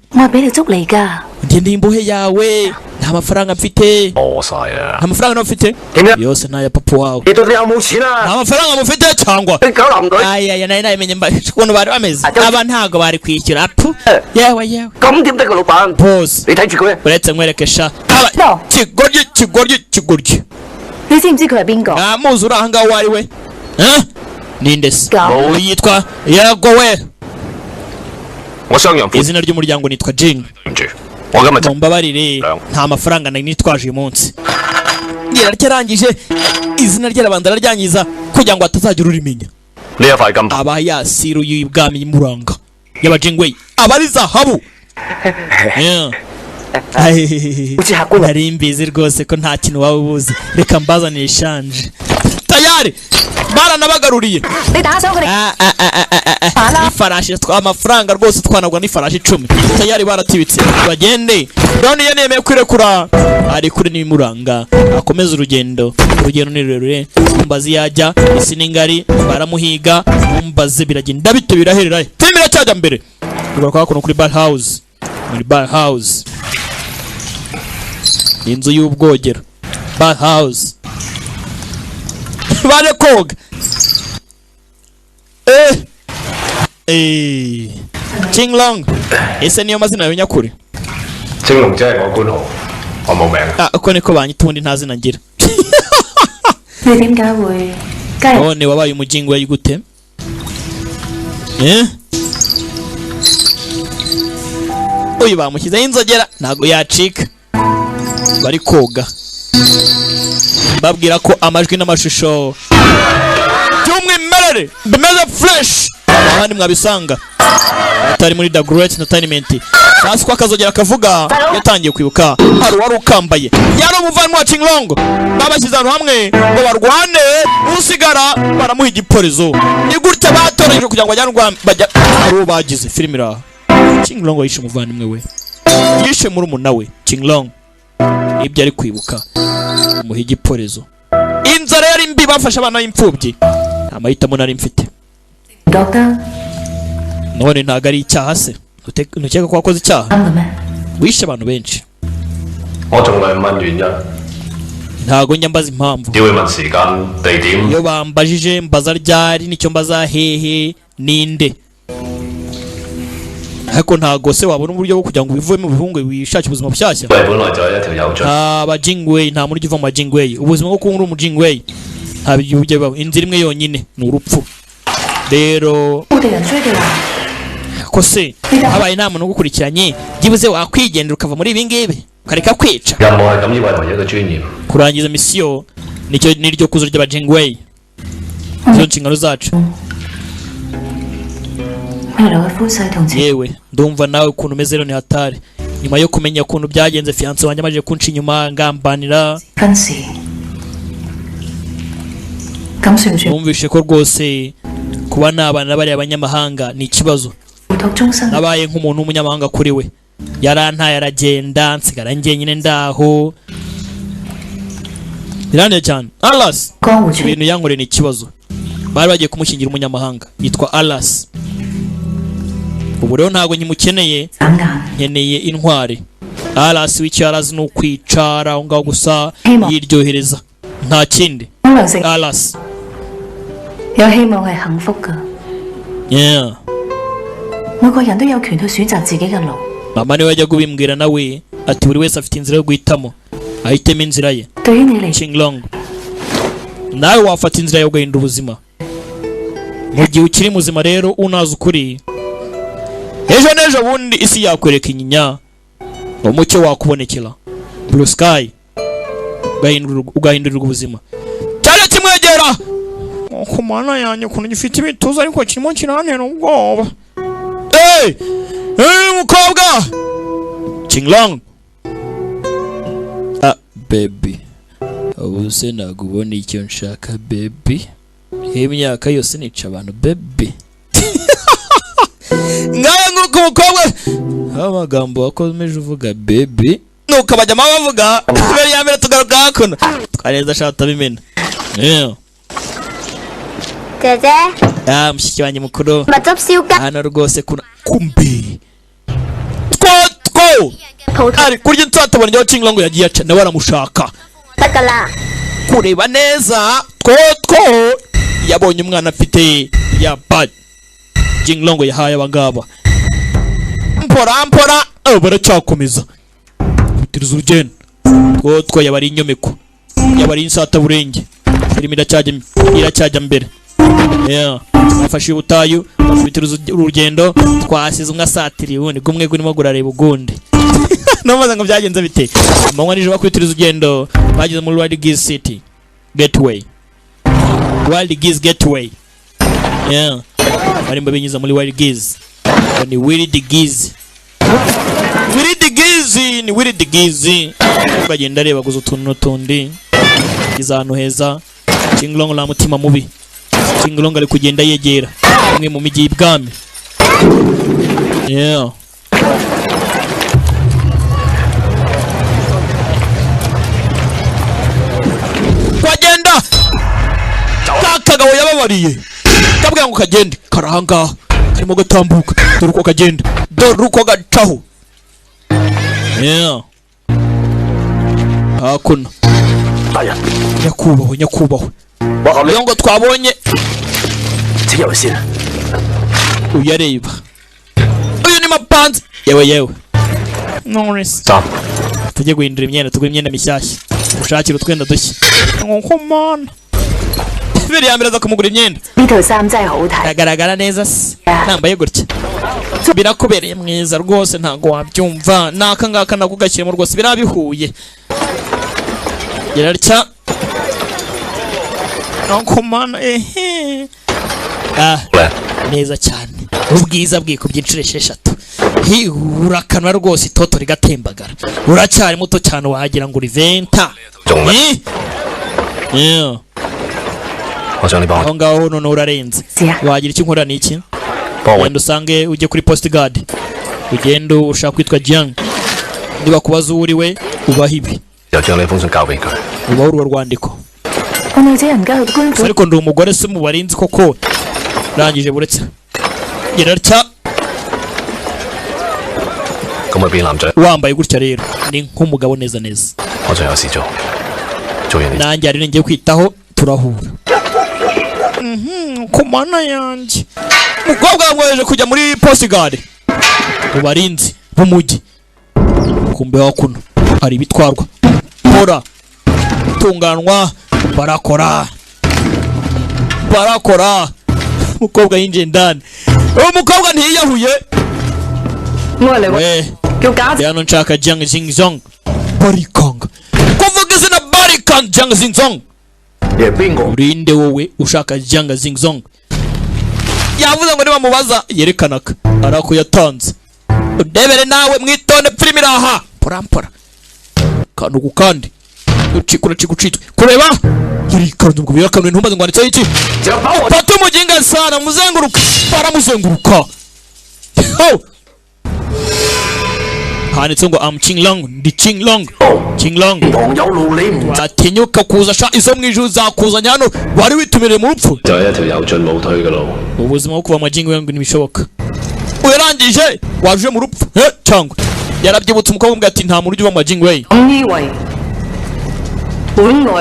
ndi imbohe yawe nta mafaranga mfite nta mafaranga mfite yose naya papa wawe nta mafaranga mufite cyangwa aya nayo namenye ukuntu bari bameze aba ntago bari kwishyura pu yewe boss uretse nkwereke sha kigoryi muzi uri aha ngaho wari we ninde se yitwa yego we izina ry'umuryango nitwa Jing mumbabarire nta mafaranga nari nitwaje uyu munsi ryarangije izina ry'arabanza araryangiza kugira ngo atazagira urimenya aba yasiru y'ibwami y'imuranga y'aba Jing we aba ari zahabu nari mbizi rwose ko nta kintu waba ubuzi reka mbazanire shanje tayari baranabagaruriye ifarashi amafaranga rwose twanagwa n'ifarashi 10 tayari baratibitse bagende doniyene yemeye kwirekura ari kuri n'imuranga akomeza urugendo ni rurerure mbazi yajya isi n'ingari baramuhiga mbaze biragenda bite biraherera film iracyajya mbere ugaruka kuno kuri bar house inzu y'ubwogero bar house bale koga Chinglong ese niyo mazina yawe nyakuri Chinglong je我官號我冇名uko niko banyita ubundi nta zina ngira你點解會none wabaye umujingo wayi gute uyu bamushyizeho inzogera ntago yacika bari koga babwira ko amajwi n'amashusho by'umwimerere bimeze fresh ahandi mwabisanga atari muri The Great Entertainment hasi kwa kazogera kavuga yatangiye kwibuka hari wari ukambaye yari umuvandimwe wa Chinglong babashyize ahantu hamwe ngo barwane usigara baramuha igipolizo ni gutya batoreje kugira ngo bajya ari uwo bagize filime iraha Chinglong yishe umuvandimwe we yishe murumuna we Chinglong ibyo ari kwibuka umuha igipolizo inzara yari mbi bafashe abana b'imfubyi nta mahitamo nari mfite none ntago ari icyaha se ntukeka ko wakoze icyaha wishe abantu benshi ntago njya mbaza impamvu iyo bambajije mbaza ryari nicyo mbaza hehe ninde ariko ntago se wabona uburyo bwo kugira ngo ubivuye mu bihungu wishakire ubuzima bushyashya aba Jingwei nta muri uva mu Jingwei ubuzima bwo kuba uri mu Jingwei nta bijye baho inzira imwe yonyine ni urupfu rero ko se habaye nta muntu ugukurikiranye byibuze wakwigendera ukava muri ibi ngibi ukareka kwica kurangiza misiyo nicyo niryo kuzo ry'aba Jingwei izo nshingano zacu yewe ndumva nawe ukuntu umeze rero ni hatari nyuma yo kumenya ukuntu byagenze fiance wanjye amaje kunca inyuma ngambanira numvishe ko rwose kuba nabana bari abanyamahanga ni ikibazo nabaye nk'umuntu w'umunyamahanga kuri we yarantaye aragenda nsigara njyenyine ndaho birane cyane. Alas ibintu yankoreye ni ikibazo, bari bagiye kumushyingira umunyamahanga yitwa Alas. ubu rero ntabwo nyimukeneye, nkeneye intwari. Alas w'icyo arazi ni ukwicara aho ngaho gusa yiryohereza nta kindi. Alas yeah. Mama niwe wajya kubimbwira nawe ati buri wese afite inzira yo guhitamo, ahitemo inzira ye. Qinglong nawe wafata inzira yo guhindura ubuzima mu gihe ukiri muzima. Rero unazi ukuri, ejo n'ejo bundi isi yakwereka inyinya, umucyo wakubonekera, blue sky, ugahindurirwa ubuzima. Cyane kimwegera ku mana yanjye ukuntu gifite ibituza ariko kirimo kirantera ubwoba. Mukobwa Qinglong, baby ubu se nagubona icyo nshaka baby, imyaka yose nica abantu baby. Ngaye nguko umukobwa amagambo wakomeje uvuga baby nuko abajya bavuga tubere ya mbere tugaruka hakuno twareza shata bimena. Dede mushiki wanjye mukuru matop siuka hano rwose kuna kumbi ari kurya nsatubona njyewe Qinglong yagiye aca nawe aramushaka takala kureba neza yabonye umwana afite ya bad. Qinglong yahaye abangaba mpora baracyakomeza bitiriza urugendo yabari inyomeko, yabari insata burenge, irimo iracyajya mbere. Bafashe ubutayu bitiriza urugendo, twasize umwe asatiriye ubundi gumwe gurimo gurareba ugundi. Namaze ngo byagenze bite amanywa nije bakwitiriza urugendo bageze muri Wild Geese City Gateway. Wild Geese Gateway bari mbabinyuza muri Wild Geese, ni Wild Geese ni Wild Geese. Bagenda areba guza utuntu n'utundi izantu heza. Qinglong la mutima mubi, Qinglong ari kugenda yegera umwe mu mijyi y'ibwami. Kwagenda kakagabo yababariye kabwira ngo kagende karahangaha karimo gatambuka, dore uko kagenda, dore uko gacaho. Hakuno nyakubahwa ngo twabonye uyareba uyu ni mapanzi yewe Norris tujye guhindura imyenda, tugura imyenda mishyashya, ushakira utwenda dushya nko mana biri yambere za kumugura imyenda agaragara neza se nambaye gutya birakubereye mwiza rwose ntago wabyumva. Naka ngaka nako gashyiremo rwose birabihuye yararya nko mana neza cyane, ubwiza bwiko byinshire 6 urakanwa rwose itoto rigatembagara, uracyari muto cyane wagira ngo uriventa. aho ngaho none urarenze, wagira icyo nkora n'iki? Wenda usange ujye kuri post guard, ugenda ushaka kwitwa Jiang, niba kubaza uri we ubaha ibi, ubaho urwo rwandiko. Ariko ndi umugore se mubarinzi koko rangije buretse gerarya wambaye gutya rero ni nk'umugabo neza neza. Nanjye ari ngiye kwitaho turahura. Kumana yanjye umukobwa yamwoheje kujya muri post guard ubarinzi b'umujyi. Kumbe wakuno hari bitwarwa pora tunganwa barakora umukobwa yinjiye ndani. Umukobwa ntiyahuye yano nshaka Jiang Xingzong barikanga kuvuga izina barikanga Jiang Xingzong. Urinde wowe ushaka Jiang Xingzong? Yavuze ngo niba mubaza yerekanaga arako yatanze. Udebere nawe mwitonde filimi raha porampora kantu gukandi ucikura cikucitwe kureba yirikanze ngo birakanwe ntumbaze ngo anditse iki patu mujinga sana muzenguruka baramuzenguruka handitse ngo am Qinglong, ndi Qinglong. Qinglong atinyuka kuza sha izo mwijuru zakuzanya hano wari witumirire mu rupfu. Ubuzima bwo kuva mu Qinglong ntibishoboka. Uyarangije waje mu rupfu cyangwa yarabyibutse umukobwa ati nta muntu ujya mu Qinglong.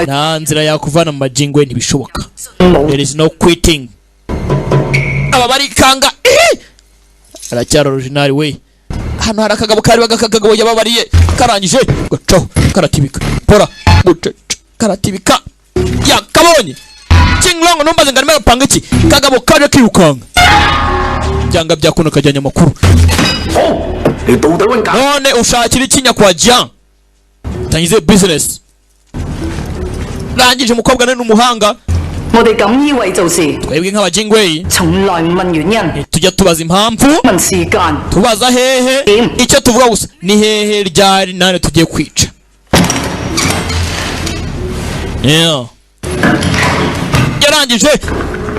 Nta nzira yakuvana mu Qinglong ntibishoboka. There is no quitting. Aba barikanga aracyari original we. Hano hari akagabo kari bagakagabo yababariye karangije gacaho karatibika pora karatibika yakabonye Qinglong numbaze ngarime rapanga iki kagabo kaje kirukanga byanga byakuno kajyanya makuru. None ushakira ikinya kwa Jiang tangize business rangije umukobwa nene umuhanga. Twebwe nk'abajingwe tujya tubaza impamvu tubaza hehe icyo tuvuga gusa ni hehe ryari nane tugiye kwica. Yarangije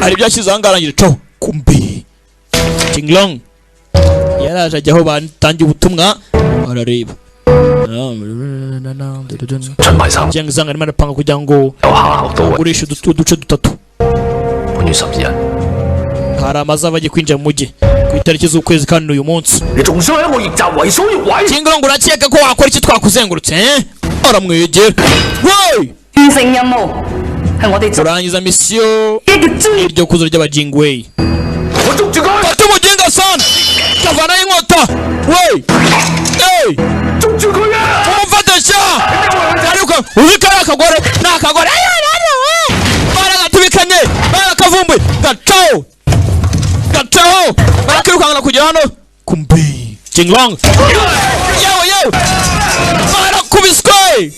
ari byashyize ahangarangije cyo kumbi Qinglong yaraje ajyaho batangiye ubutumwa barareba. Jiang Zhang arimo arapanga kugira ngo agurishe uduce dutatu. Hari amazi bagiye kwinjira mu mujyi ku itariki z'ukwezi kandi uyu munsi. Qinglong urakeka ko wakora iki twakuzengurutse aramwegera. Turangiza misiyo iryo kuzo ry'abajingwe. Fata umuginga sana kavana inkota umufatisha ariko uzikara akagore nakagore baragatubikanye barakavumbuye gacaho barakirukangana kugera hano kumbi Qinglong yewe barakubiswe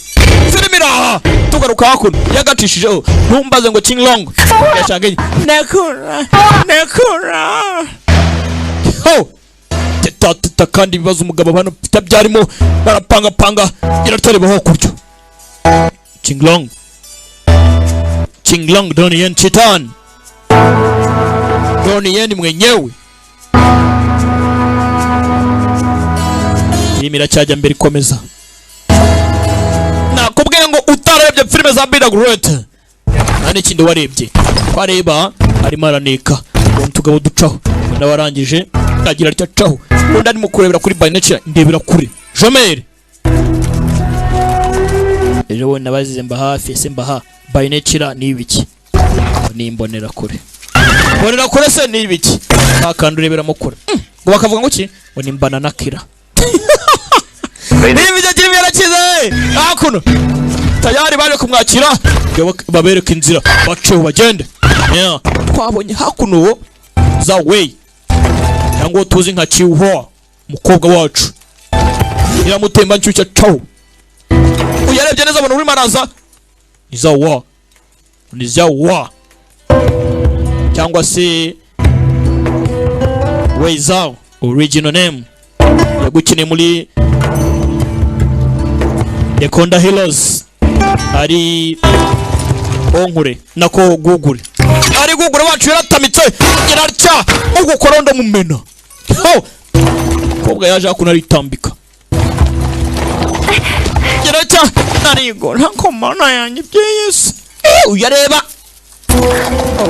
firimira tugaruka hakuno yagacishijeho ntumbaze ngo Qinglong yashanganye nekura teta kandi bibaza umugabo bano bitabyarimo barapanga iratarebaho kuryo. Qinglong doniyene chitan doniyene mwenyewe imira cyajya mbere ikomeza. Nakubwiye ngo utarebye filime za Bidagurete nane kindi warebye kwareba arimo araneka tugabo ducaho ndawarangije agira ati acaho undi arimo kurebera kuri Baynature ndebera kure Jomere ejo wona bazize mba hafi se mbaha Baynature ni ibiki nimbonera kure bonera kure se ni ibiki akandi urebera mu kure ngo bakavuga ngo ki ngo nimbana nakira nibijya kiri byarakize hakuno tayari bari kumwakira babereka inzira baceho bagende. Twabonye hakuno za way yango tuzi nka Chihuahua mukobwa wacu iramutemba nshyushya caho uyarebye neza abantu uri maraza ni zawa cyangwa se way zao original name yagukine muri Ekonda Heroes ari onkure nako gugure ari gugure wacu yaratamitse irarya ugukorondo mumena kobwa yaje akuna ritambika yaracya narigo nako mana yanjye byese uyareba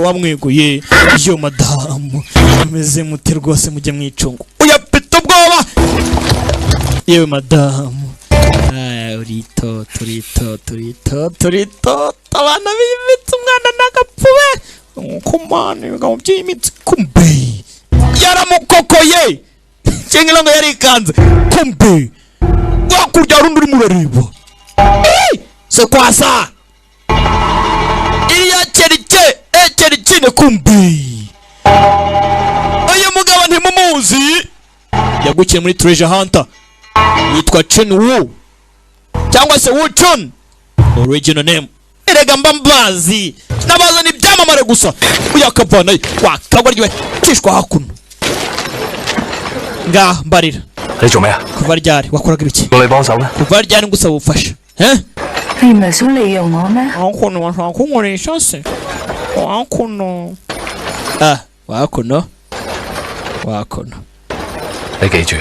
wamweguye yo madamu ameze mute rwose mujye mwicungo uyapita ubwoba yewe madamu turito abana b'imitsi umwana n'agapfuwe kumane ngabo by'imitsi kumbe yaramukokoye Qinglong yarikanze kumbe wakurya rundi uri murareba se kwasa iriya kerikine kumbe uyu mugabo ntimumuzi yagukiye muri Treasure Hunter yitwa Chen Wu cyangwa se Wu Chun original name erega mbambazi nabazana ibyamamare gusa uyakavana wakagwaryiwe kishwa hakuno nga mbarira kuva ryari wakoraga ibiki kuva ryari ngusaba ubufasha你唔係想利用我咩？hakuno washaka kunkoresha se hakuno wakuno 你記住，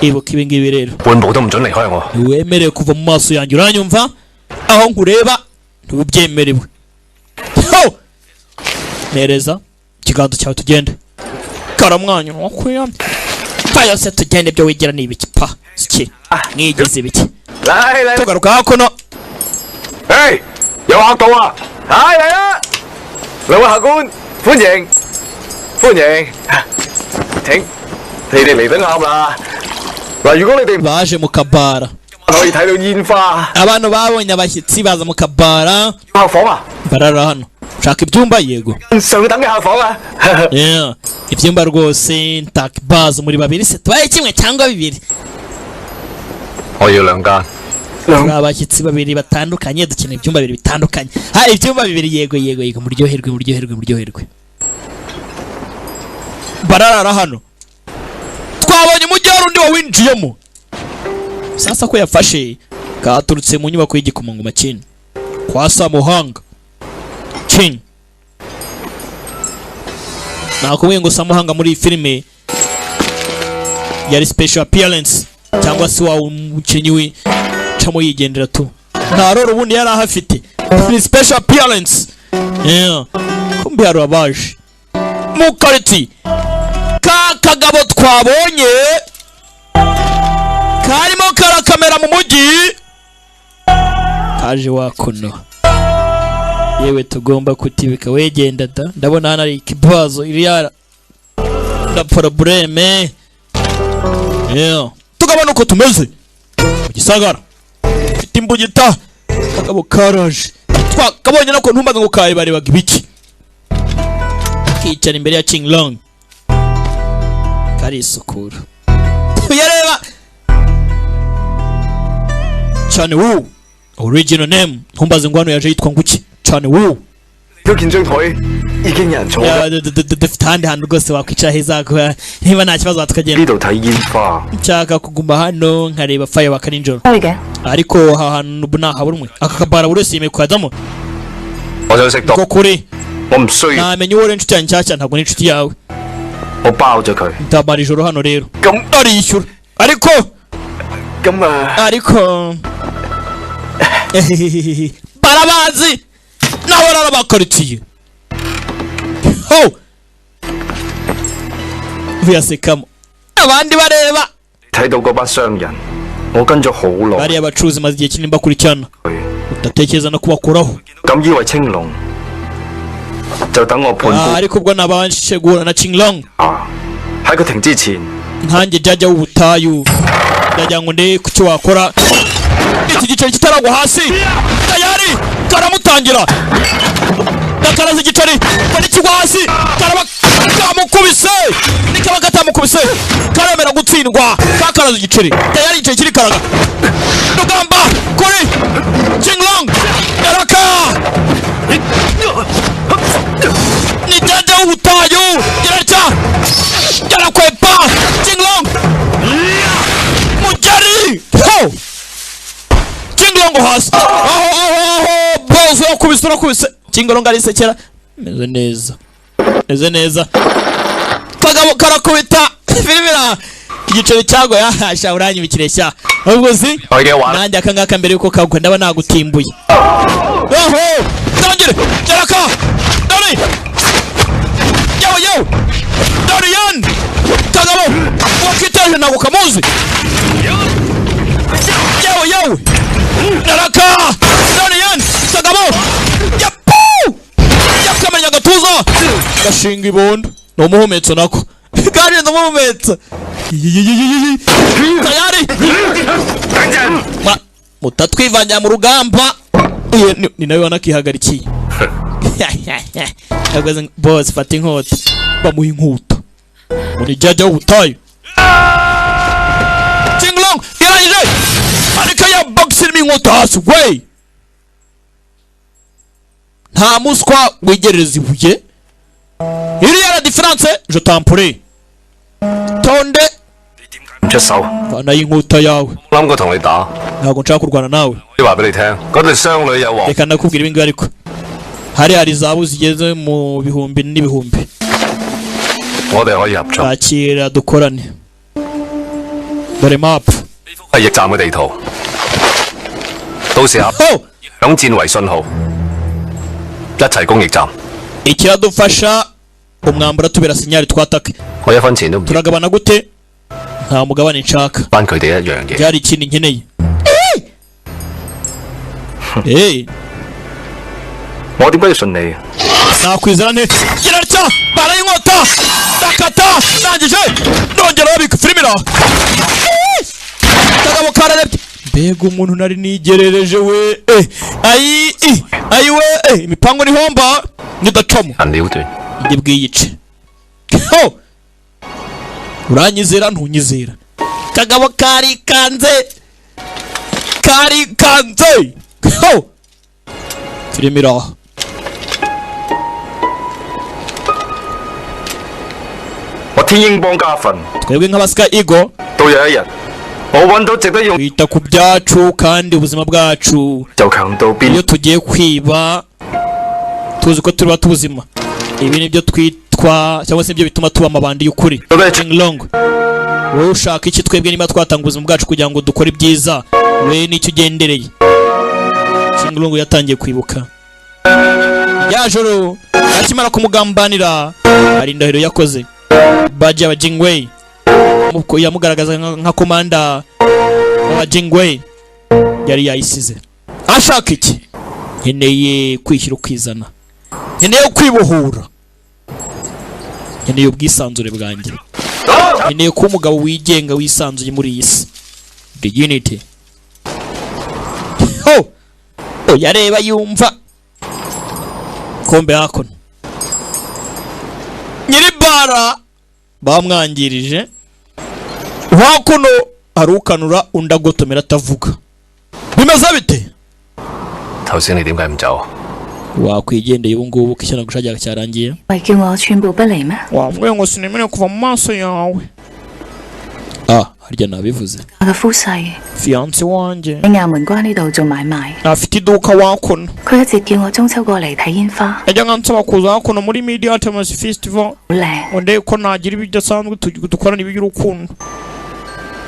ibuka ibi ngibi rero 半步都唔准離開我。 ntiwemerewe kuva mu maso yanjye uranyumva aho nkureba ntubyemerewe nereza ikiganza cyawe tugende karamwanya wakwiyamye tayo se tugende byo wigira ni ibiki pa iki mwigeze ibiki tugaruka hakuno 有客到啊！嚟啊！兩位客官，歡迎歡迎，請你哋嚟得啱啦。嗱，如果你哋 baje mu kabara 可以睇到煙花， abantu babonye abashyitsi baza mu kabara 客房啊， barara hano ushaka ibyumba yego 上等嘅客房啊。yeah ibyumba rwose ntakibazo muri babiri se tubaye kimwe cyangwa bibiri 我要兩間。 abashyitsi babiri batandukanye dukeneye ibyumba bibiri bitandukanye hari ibyumba bibiri yego muryoherwe bararara hano twabonye umujyaro undi wawinjiyemo sasa ko yafashe katurutse mu nyubako y'igikomangoma cyane kwa Samuhanga cyane nakubwiye ngo Samuhanga muri filime yari special appearance cyangwa se wa umukinnyi we chamo yigendera tu nta roro ubundi yari ahafite ni special appearance yeah kumbe yari abaje mu kariti ka kagabo twabonye karimo karakamera mu mujyi kaje wakuno yewe tugomba kutibika wegenda da ndabona hano ari ikibazo iriya na probleme yeah tugabana uko tumeze gisagara imbugita akabo karaje twakabonye nako ntumbaga ngo kaye barebaga ibiki kicara imbere ya King Long kari isukura uyareba cyane wu original name ntumbaze ngo hano yaje yitwa nguki cyane wu 都見張台已經有人坐啦。 dufite ahandi hantu rwose wakwicara heza niba nta kibazo tukagenda 呢度睇煙花， nshaka kuguma hano nkareba firework nijoro 去嘅。 ariko aha hantu nahabura umwe aka kabara buri wese yemeye kujyamo 我想食到， ko kuri 我唔需要， namenye uwo uri inshuti yanjye nshyashya ntabwo ni inshuti yawe 我包咗佢。 ndamara ijoro hano rero 咁 arishyura ariko 咁啊， ariko barabazi nawe arabakaritsiye ho uyasekamo abandi bareba 睇到嗰班商人，我跟咗好耐， bariya abacuruzi maze igihe kinini bakurikirana udatekereza no kubakuraho 咁以為青龍就等我判官 ariko ubwo nabanje guhura na King Long 啊，喺佢停之前， nkanjye jajya w'ubutayu ndagira ngo ndebe ku cyo wakora iki giceri kitaragwa hasi tayari karamutangira nakaraza igiceri bari kigwa hasi karaba kamukubise nikaba katamukubise karamera gutsindwa kakaraza igiceri tayari igiceri kiri karaga rugamba kuri King Long yaraka ni jajya w'ubutayu yaracya yarakwepa King Long mujari ho King Long hasi aho bozo yakubise King Long arisekera meze neza kagabo karakubita filimira igiceri cyago yahasha uranyibikire sha ubwo si nanjye akangaka mbere yuko kagwa ndaba nagutimbuye aho tangire yaraka dani yo Dorian kagabo wakitaje nako kamuzi yo yaraka Dorian kagabo yapu yakamenya gatuza gashinga ibondo no muhumetso nako kandi no muhumetso tayari mutatwivanya mu rugamba ni nawe wanakihagarikiye agaze boss fata inkota bamuha inkota muri jajya w'ubutayu King Long yarangije ariko ya boxing inkota hasi we nta muswa wigereza ibuye iriya la difference je t'empure tonde 唔出手， vana y'inkota yawe 諗過同你打。 ntabwo nshaka kurwana nawe 我話俾你聽，嗰對商女有黃， reka ndakubwira ibi ngibi ariko hari zahabu zigeze mu bihumbi n'ibihumbi 我哋可以合作。 bakira dukorane dore map 係驛站嘅地圖，到時候響箭為信號，一齊攻驛站。ikiradufasha umwambaro tubera sinyari twatake 我一分錢都唔要， turagabana gute nta mugabane nshaka 班佢哋一樣嘢。 byari ikindi nkeneye 我點解要信你？ nakwizera nte kirarya barayinkota ndakata ndangije nongera babika firimira kagabo kararebye mbega umuntu nari nigerereje we ayi we imipango ni homba nidacamo 人了斷， ndi bwiyice uranyizera ntunyizera kagabo karikanze firimira天英幫家訓， twebwe nk'abasika igo 到有一日我揾到值得用 twita ku byacu kandi ubuzima bwacu 就強到邊 iyo tugiye kwiba tuzi ko turi batubuzima ibi nibyo twitwa cyangwa se ibyo bituma tuba amabandi y'ukuri Jinglong wowe ushaka iki twebwe niba twatanga ubuzima bwacu kugira ngo dukore ibyiza we nicyo ugendereye Jinglong yatangiye kwibuka rya joro akimara kumugambanira hari indahiro yakoze baje aba Jingwei yamugaragaza nka komanda wa Jingwei yari yayisize ashaka iki nkeneye kwishyira ukizana nkeneye kwibohora nkeneye ubwisanzure bwanjye nkeneye kuba umugabo wigenga wisanzuye muri iyi si the unity yareba yumva kombe hakuno nyiribara bamwangirije hakuno arukanura undi agotomera atavuga bimeze bite 頭先你點解唔走啊？ wakwigendeye ubu ngubu ko ishyano gushaka cyarangiye 喂，叫我寸步不離咩？ wambwiye ngo sinemerewe kuva mu maso yawe harya nabivuze 我嘅夫婿 fiance wanjye 喺亞門關呢度做買賣， afite iduka wakuno 佢一直叫我中秋過嚟睇煙花， yajyaga ansaba kuza hakuno muri media Artemis Festival 好靚。 ngo ndebe ko nagira ibidasanzwe dukorana iby'urukundo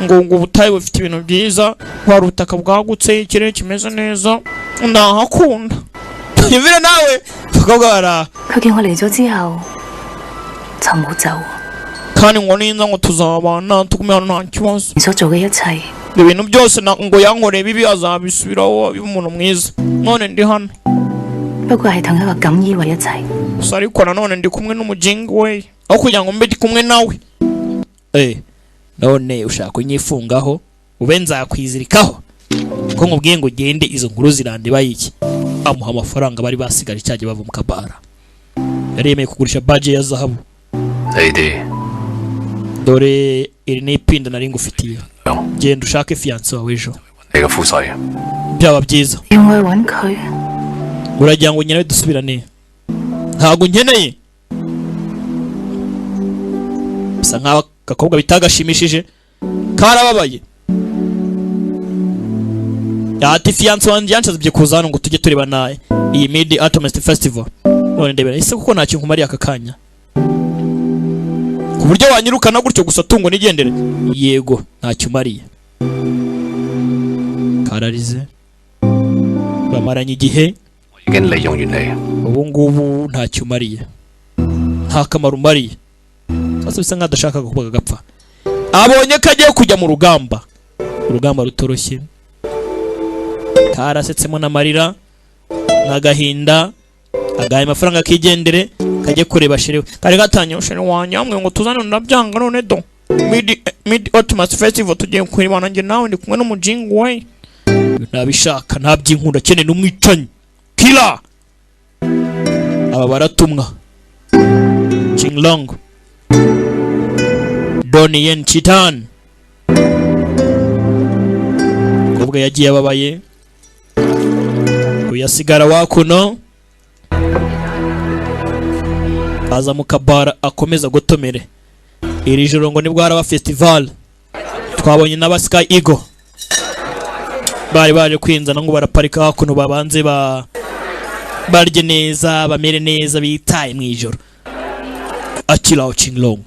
ngo ubutayu bufite ibintu byiza hari ubutaka bwagutse ikirere kimeze neza ndahakunda yivire nawe bakabwara 佢叫我嚟咗之後就冇走， kandi ngo ninza ngo tuzabana tugume hano nta kibazo 你所做嘅一切 ibintu byose ngo yankoreye bibi azabisubiraho biba umuntu mwiza none ndi hano 不過係同一個錦衣衛一齊。 gusa ariko nanone ndi kumwe n'umujingi we aho kugira ngo mbe ndi kumwe nawe none ushaka kunyifungaho ube nzakwizirikaho ko nkubwiye ngo ugende izo nkuru zirandiba iki amuha amafaranga bari basigaje cyagiye bava mu kabara yari yemeye kugurisha badge ya zahabu 你哋 dore iri ni ipinda nari ngufitiye genda ushake fiance wawe ejo 你個夫婿， byaba byiza 要我去揾佢， uragira ngo nyine dusubirane ntabwo nkeneye bisa nkaho agakobwa bitagashimishije karababaye ati fiance wanjye yansabye kuza hano ngo tujye tureba naye iyi mid Artemis Festival none ndebera ese kuko ntacyo nkumariye aka kanya ku buryo wanyirukana gutyo gusa tungo nigendere yego ntacyo umariye kararize bamaranye igihe 已經利用完你。 ubu ngubu ntacyo umariye nta kamaro umariye sasa bisa nkaho adashaka kuvuga agapfa abonye ko agiye kujya mu rugamba urugamba rutoroshye karasetsemo n'amarira n'agahinda agahaye amafaranga akigendere kajye kureba sherewe kari gatanye shere wanjye hamwe ngo tuzane ndabyanga none do mid Artemis Festival tugiye kwibana njye nawe ndi kumwe n'umujingu we ntabishaka nta by'inkunda cyane n'umwicanyi killer aba baratumwa Jinglong doniyene chitan ubwo yagiye ababaye uyasigara wakuno aza mu kabara akomeza gutomere iri joro ngo nibwo haraba festival twabonye n'abasky eagle bari baje kwinzana ngo baraparika hakuno babanze barye neza bamere neza bitaye mu ijoro akiraho Jinglong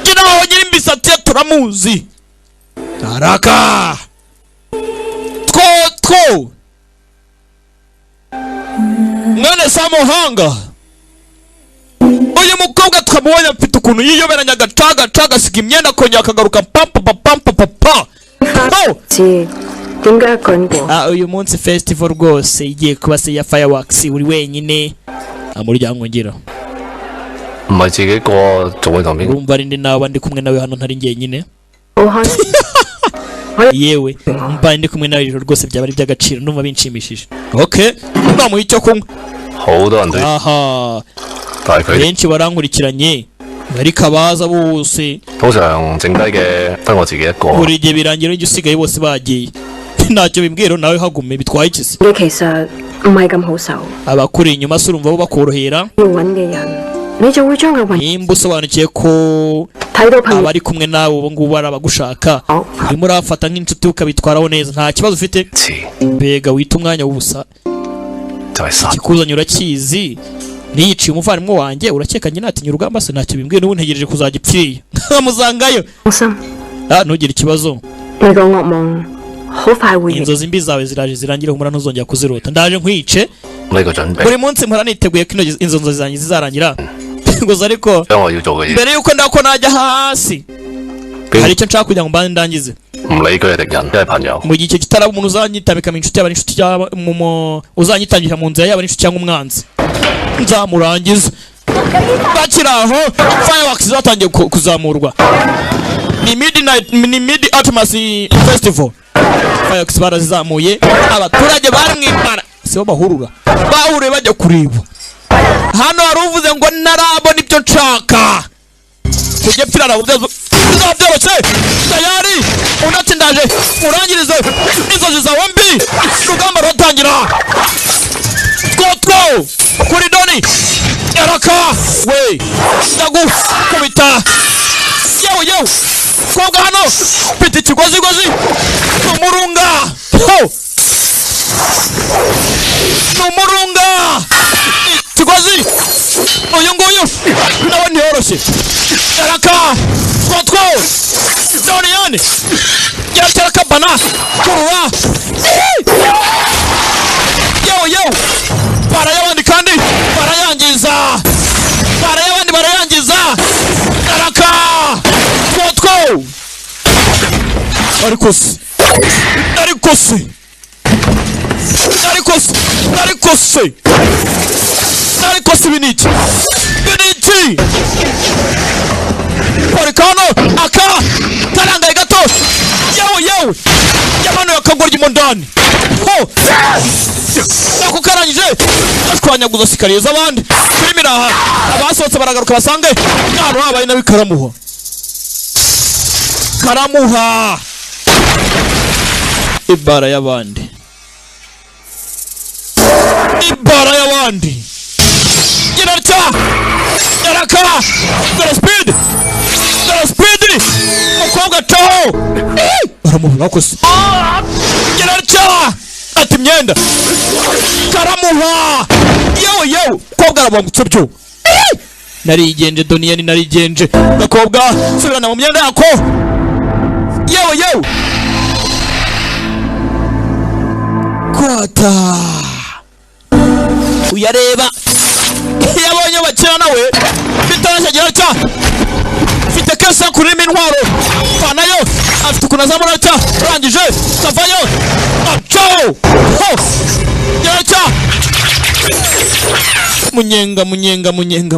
kinaho nyiri imisatsi ye turamuzi. Haraka. Two. Mwene Samuhanga. Uyu mukobwa twamubonye mfite ukuntu yiyoberanya agacaga siga imyenda kongera akagaruka pampa. Uyu munsi festival rwose igiye kuba se ya fireworks uri wenyine amuryango ngira. Urumva ari ndi nawe ndi kumwe nawe hano ntari njyenyine. Yewe mba ndi kumwe nawe rwose byaba ari by'agaciro numva binshimishije. Okay, bamuha icyo kunywa. Aha. Benshi barankurikiranye bari kabaza bose. Buri gihe birangira ijye usigaye bose bagiye. Ntacyo bimbwira nawe hagume bitwaye ikisi. Abakuri inyuma se urumva bo bakorohera. Nimba usobanukiye ko abari kumwe nawe ubu ngubu ari abagushaka urimo urafata nk'inshuti ukabitwaraho neza nta kibazo ufite. Mbega wita umwanya w'ubusa. Ikikuzanye urakizi. Niyiciye umuvandimwe wanjye urakeka njye natinya urugamba se ntacyo bimbwiye n'ubu ntegereje kuzagipfira. Nkamuzangayo. Ntugire ikibazo. Inzozi mbi zawe ziraje zirangira humura ntuzongera kuzirota. Ndaje nkwice. Buri munsi mpora niteguye ko izo nzozi zanjye zizarangira. Ngoza ariko mbere yuko ndako najya hasi hari icyo nshaka kugira ngo mbane ndangize. Mu gihe icyo kitaraba umuntu uzanyitabika mu inshuti yaba inshuti cyangwa uzanyitangira mu nzira yaba inshuti cyangwa umwanzi nzamurangiza. Bakiraho fireworks zatangiye kuzamurwa. Ni mid atmosphere festival. Fireworks barazizamuye abaturage bari mwibara sibo bahurura bahure bajya kureba. Hano haruvuze ngo narabona ibyo nshaka kujye pfira uzabyoroshye tayari unatsindaje urangirize inzozi zawe mbi urugamba ruratangira. Two kuri doni yaraka we ndagukubita yewe koga hano pita ikigozi n'umurunga ikigozi uyu nguyu nawe ntiyoroshye. Yaraka two doniyene yaratera kabana kurura yewe barayabandi kandi barayangiza yaraka two ariko se biniti Porikano aka karangaye gato yewe yamano yakagorya imondani ako karangije ashwanyaguza sikariye z'abandi filimi aha abasohotse baragaruka basange naro habaye nabi karamuha ibara y'abandi Girarcha yaraka speed mukobwa taho baramuha kose Girarcha ati myenda karamuha yewe kobwa arabangutse byo narigenje doniyene narigenje bakobwa subirana mu myenda yako yewe kwata uyareba yabonye bakira nawe bitarashya Girarcha fite kesa kuri intwaro fanayo afite kunazamura cya rangije kavayo acho Girarcha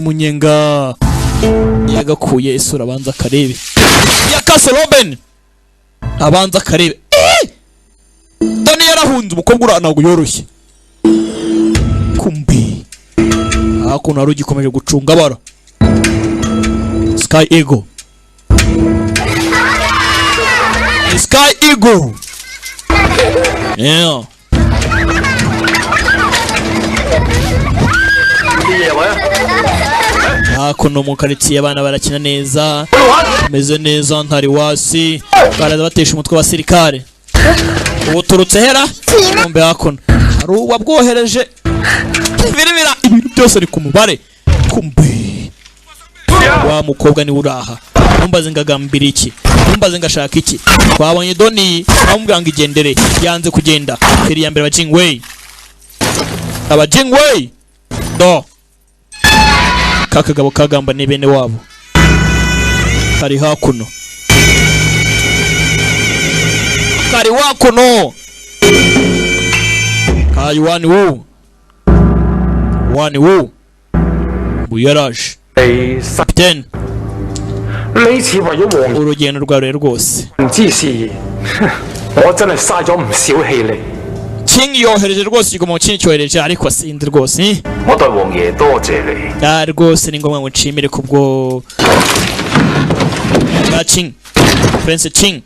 munyenga yagakuye isura abanza karebe yakase Robin abanza karebe Dani yarahunze umukobwa uranago yoroshye kumbi ako naro gikomeje gucunga bara Sky Eagle yeah ako no mu karitsiye abana barakina neza meze neza ntari wasi baraza batesha umutwe w'abasirikare ubu turutse hera kumbe hakono hari uwabwohereje biribira ibintu byose ari ku mubare kumbe wa mukobwa ni uraha ntumbaze ngagambira iki, ntumbaze ngashaka iki. Twabonye Doni amubwira ngo igendere, yanze kugenda. Feri ya mbere aba Jingwei do kakagabo kagamba ni bene wabo kari hakuno, kari wakuno kayi wani wu buyaraje kapiteni. Urugendo rwawe rwose King yohereje rwose igoma kinyi cyohereje, ariko sindi rwose rwose ni ngombwa ngo nshimire kubwo King Prince King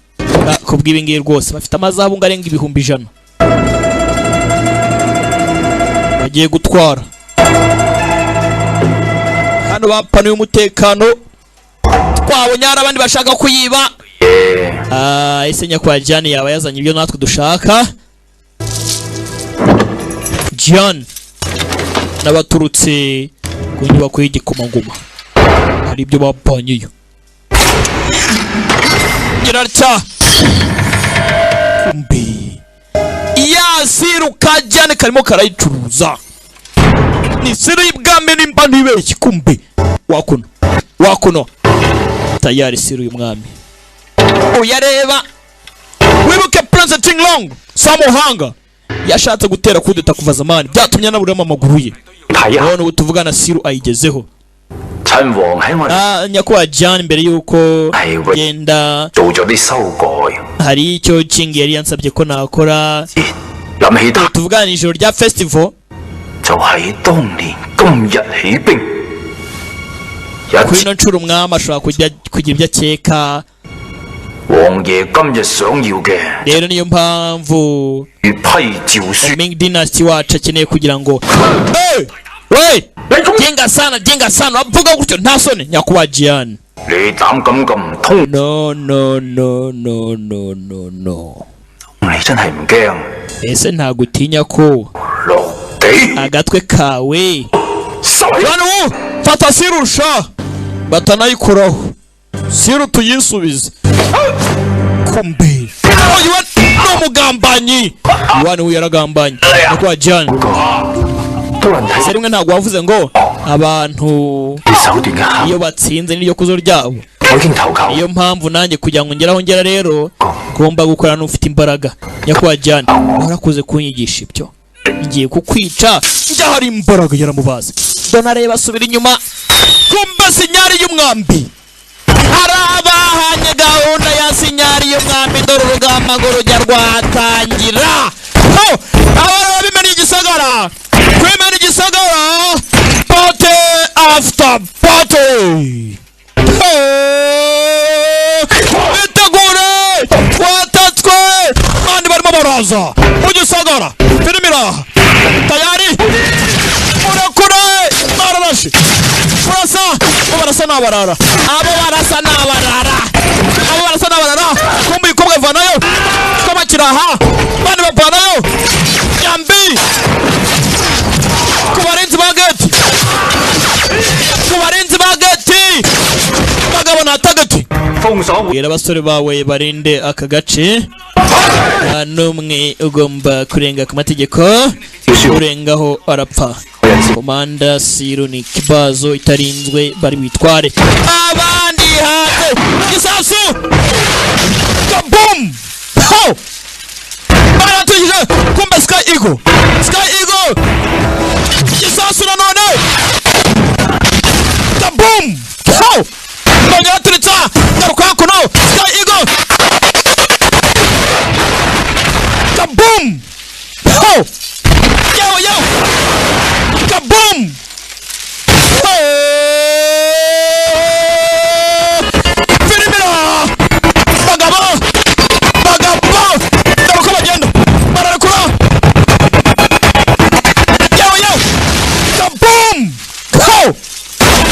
kubw'ibingiye rwose. Bafite amazabu ngarenga 100,000 bagiye gutwara hano. Bapanuye umutekano, twabonye hari abandi bashaka kuyiba. Ese nyakwa Jani yaba yazanye ibyo natwe dushaka. Jan n'abaturutse ku nyubako y'igikomangoma hari ibyo bapanyiyo. Girarcha kumbi yasiruka Jan karimo karayicuruza. Ni siru y'ibwami nimba ntibeshye kumbi wakuno tayari siru y'umwami uyareba. Wibuke Prince Tinglong Samuhanga yashatse gutera kudeta kuva zamani, byatumye naburamo amaguru ye. None ubu tuvugana siru ayigezeho. Nyakwa Jan mbere yuko genda hari icyo King yari yansabye ko nakora. Tuvugana ijoro rya festival kuri ino nshuro umwami ashobora kugira ibyo akeka. Rero niyo mpamvu Ming Dynasty wacu akeneye kugira ngo jenga sana wavuga gutyo nta soni. Nyakubahwa Jian no ese ntagutinya ko agatwe kawe bano fata sirusha batanayikoraho siru tuyisubize kumbe no mugambanyi wani uyaragambanye. Nyakubahwa Jian serimwe ntabwo wavuze ngo abantu iyo batsinze niryo kuzo ryabo. Iyo mpamvu nanjye kugira ngo ngeraho ngera rero ngomba gukora n'ufite imbaraga. Nyakubahwa Jan warakoze kunyigisha ibyo, ngiye kukwica njya hari imbaraga yaramubaze. Donareba asubira inyuma kumbe sinyari y'umwambi harabahanye gahunda ya sinyari y'umwambi. Dore urugamba ngo rujya rwatangira. Abara bimena igisagara kwimena igisagara party after party. Itegure watatswe mani barimo baraza mu gisagara firimira tayari murakure mararashi barasa n'abarara kumbi ikomwe vanayo twabakiraha mani bavanayo yambi kubarenzi bageti bagabo natagati. Bwira abasore bawe barinde aka gace, n'umwe ugomba kurenga ku mategeko, urengaho arapfa. Komanda siru ni kibazo itarinzwe bari bitware abandi hanze. Gisasu kabum baratuje kumbe Sky Eagle gisasu nanone kabum Nongera turitsa garuka kuno Sky Eagle kabum yo kabum firimira bagabo garuka bagenda bararekura yo kabum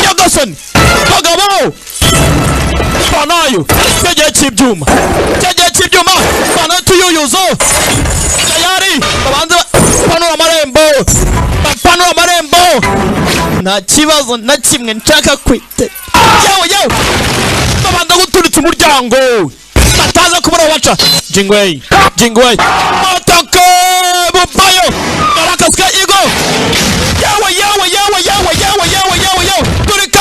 Yagasoni bagabo banayo tegeye cy'ibyuma banayo tuyuyuzo tayari babanza panura amarembo nta kibazo na kimwe nshaka kwite yo Babanda guturitsa umuryango bataza kubura waca. Jingwei Matake Bubayo Arakaska Igo. Yawe turika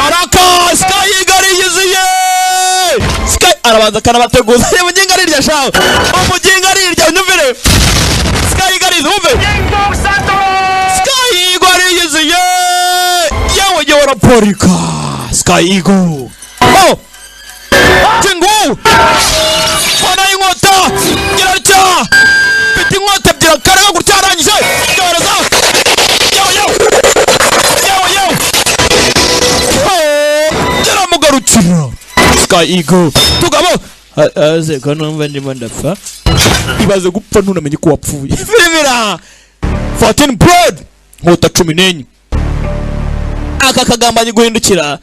Araka Sky Igari yiziye Sky arabanza kanabateguza umuginga arirya shaho umuginga arirya nyumvire Sky Igari zumve Sky Igari yiziye yawe raporika Sky Igo oh Jingu Ona inkota Girarya Fite inkota ebyiri karaga gutya arangije Yoreza Yawe Giramugarukira Sky Eagle Tugabo aze kanumva ndimo ndapfa Ibaze gupfa ntunamenye ko wapfuye Filmira 14 blood Nkota 14 Aka kagambanye guhindukira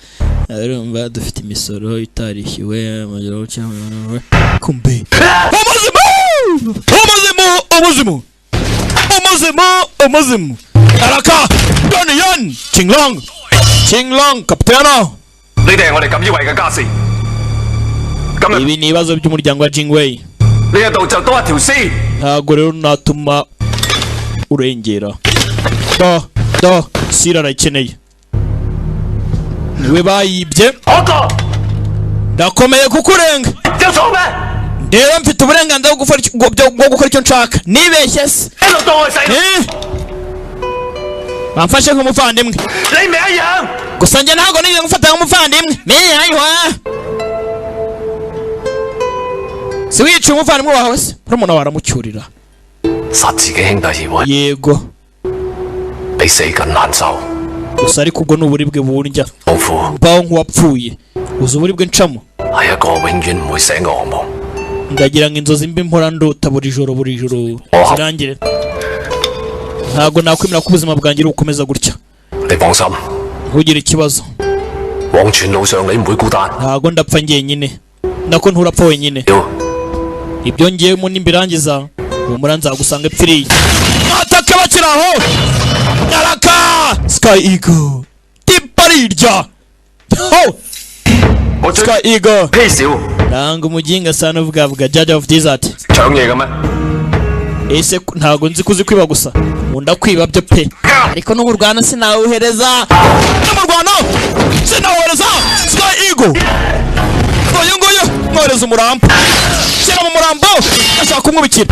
Arumva dufite imisoro itarishyuwe amajoro cyangwa kumbe umuzimu Araka doniyene Chinglong kapitana Nide ngode kam yiwe ga gasi Ibi ni ibibazo by'umuryango wa Jingwei Ni do就多一條屍 Ntabwo rero natuma urengera Sira arayikeneye Niwe bayibye Ndakomeye kukurenga Rero mfite uburenganzira bwo gukora icyo nshaka Nibeshye se Bamfashe nk'umuvandimwe Gusa njye ntabwo nigeze ngufata nk'umuvandimwe Si wica umuvandimwe wawe se Murumuna wawe aramucyurira Yego Gusa ariko ubwo n'uburibwe burya Mbaho nk'uwapfuye Uzi uburibwe ncamo Ndagira ngo inzozi mbi mpora ndota buri joro zirangire Ntabwo nakwemera ko ubuzima bwanjye bukomeza gutya Ntugire ikibazo Ntabwo ndapfa njyenyine Nako nturapfa wenyine Ibyo ngiyemo nimbirangiza Humura nzagusanga epfiriye Atake bakiraho Araka Sky Eagle Tiparirya Sky Eagle Nanga umuginga sana uvuga Judge of Desert Ese ntago nzi kuzikwiba gusa Munda kwiba byo pe Ariko no mu Rwanda sinawuhereza Sky Eagle Ngoyo mworeza umurambo Shyira mu murambo Ashaka kumwubikira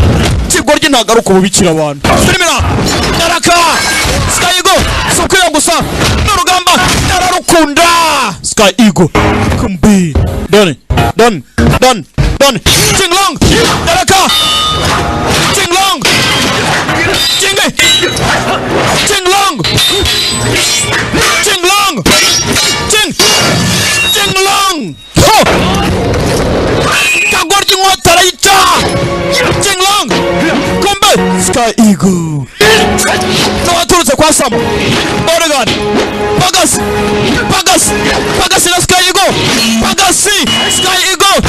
Kigoryi ntagaruka ububikira abantu Filmira Araka Sky Eagle Sukwiye gusa N'urugamba Nararukunda Sky Eagle Kumbi Done Chinglong Araka Chinglong Kagoryi inkota arayica Chinglong Kumbe Sky Eagle N'abaturutse kwa Samo Oregon Pagasi na Sky Eagle Sky Eagle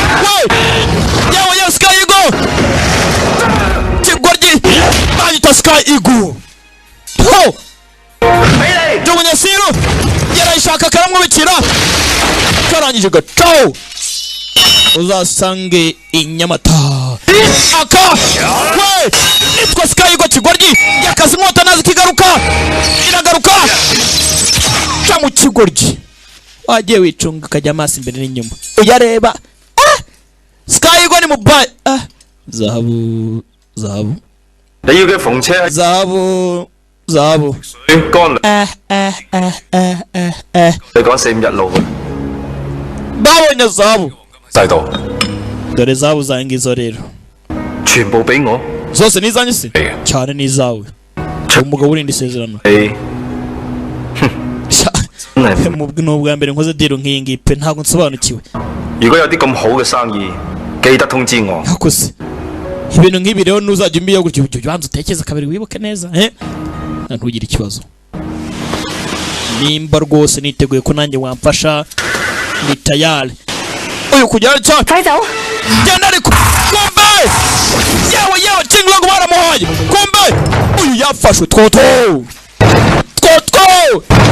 Yawe Sky Eagle Kigoryi Bayita Sky Eagle Jumunyasiru yarayishaka karamwubikira Karangije gato Uzasange inyamata Aka Nitwa Sky Eagle Kigoryi Yakazi inkota nazi kigaruka Iragaruka Camu Kigoryi Wagiye wicunga kajya amaso imbere n'inyuma Uyareba Sky Eagle ni mubaye Zahabu Zahabu Babonye zahabu Dore zahabu zange izo rero Zose ni izanjye se Cyane ni izawe Umugabo urinda isezerano N'ubwa mbere nkoze deal nk'iyi ngiyi pe ntabwo nsobanukiwe Yakoze Ibintu nk'ibi rero nuzajya umbiye gutyo banza utekereza kabiri wibuke neza Ntugire ikibazo Nimba rwose niteguye ko nanjye wamfasha Ni tayari Uyu kujyana cyane Genda ariko Kumbe Yewe Chinglong baramuhaye Kumbe Uyu yafashwe Twoto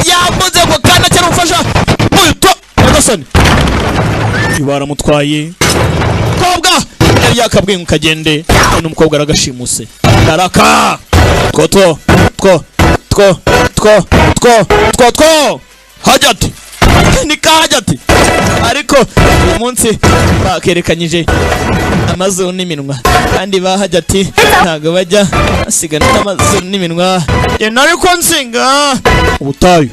Yambuze ngo kandi cyane ufasha Uyu Nyagasani baramutwaye umukobwa yari yakabwiye ngo kagende none umukobwa aragashimuse araka two hajati nika hajati ariko uyu munsi bakerekanyije amazuru n'iminwa kandi bahajati ntago bajya basigana n'amazuru n'iminwa nariko nsinga ubutayu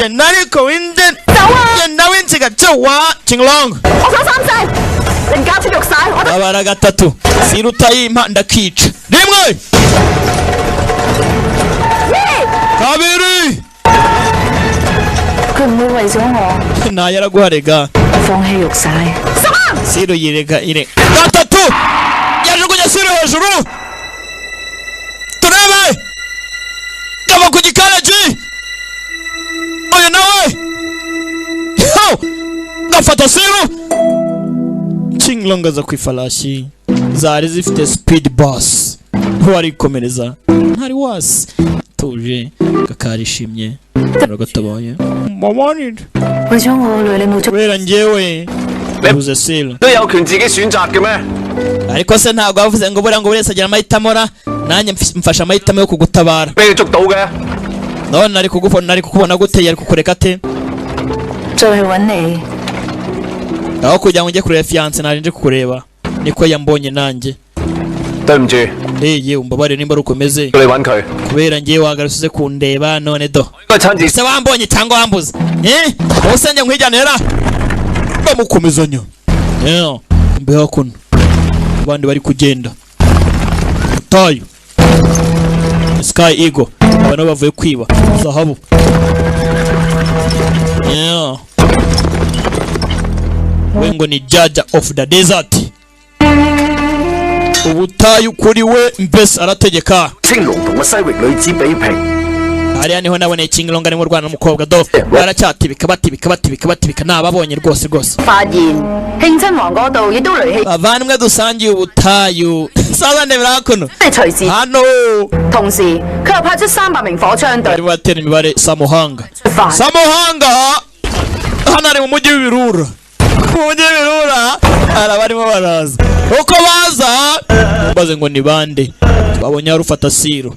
nariko winden nawe nsiga cewa Chinglong abara gatatu siruta yimpa ndakica rimwe kabiri na yaraguharega Siru yirega ire gatatu yajugunye Siru hejuru turebe kava ku gikaraji oyo nawe gafata Siru Chinglong aza kwifalashi zari zifite speed bus wari komereza ntari wasi tuje kakarishimye ragatabaye mamanid wera ngewe uze Siru都有權自己選擇嘅咩？ ariko se ntago bavuze ngo buriya ngo buri wese agira amahitamo ra nanjye mfasha amahitamo yo kugutabara 俾佢捉到嘅。 none nari kukubona gute yari kukureka ate aho kugira ngo njye kureba fiance nari nje kukureba niko yambonye nanjye 對唔住， yewe umbabare nimba rukomeze 要你揾佢， kubera ngiye wagarutse kundeba none do 應該親自。 se wambonye cyangwa wambuze bose njye nkwijyanira bamukomezanya mbeho kuno abandi bari kugenda utayo Sky Eagle abana bavuye kwiba zahabu wengo ni judge of the desert ubutayu kuri we mbese arategeka 青龍同個西域女子比拼。 hariya niho naboneye Chinglong arimo rwana n'umukobwa do baracyatibika batibika nababonye rwose 發現慶親王嗰度亦都雷氣， bavandimwe dusangiye ubutayu saza ndebera kuno 即係隨時。 hano 同時，佢又派出300名火槍隊 barimo batera imibare Samuhanga 出發。 Samuhanga hano ari mu mujyi w'ibirura arabarimo baraza uko baza baze ngo ni bande babonye arufata Siru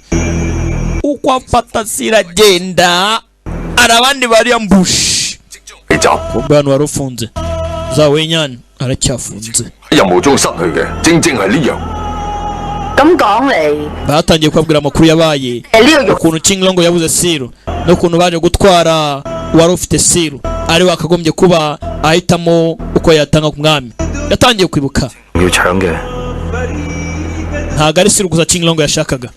uko afata Siru agenda arabandi bari ambush ubwana warufunze za wenyane aracyafunze 任務中失去嘅正正係呢樣。 咁講嚟， batangiye kubabwira amakuru yabaye 呢個肉 ukuntu Chinglong yabuze Siru n'ukuntu baje gutwara wari ufite Siru ari wakagombye kuba ahitamo uko yatanga ku mwami yatangiye kwibuka 要搶嘅 ntago ari Siru gusa Chinglong yashakaga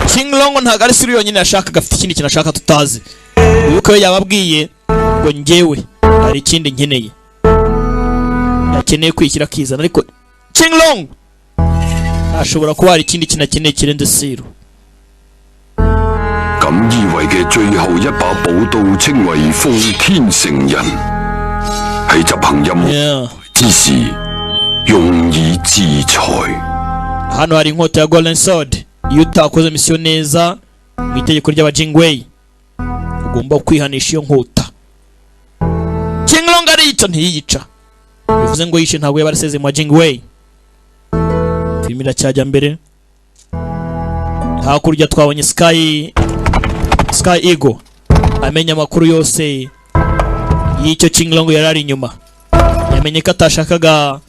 Chinglong ntago ari Siru yonyine yashakaga afite ikindi kintu ashaka tutazi yuko yababwiye ngo njyewe hari ikindi nkeneye yakeneye kwishyira kizana ariko Chinglong ashobora kuba hari ikindi kintu akeneye kirenze Siru 錦衣衛嘅最後一把寶刀稱為奉天承人，喺執行任務之時用以制裁。 hano hari inkota ya Golden Sword iyo utakoze misiyo neza mu itegeko ry'abajingwei ugomba kwihanisha iyo nkota Chinglong ariyica ntiyiyica bivuze ngo yishe ntabwo yabaraseze mu bajingwei filimi iracyajya mbere hakurya twabonye Sky Eagle amenya amakuru yose y'icyo Chinglong yari ari inyuma yamenye ko atashakaga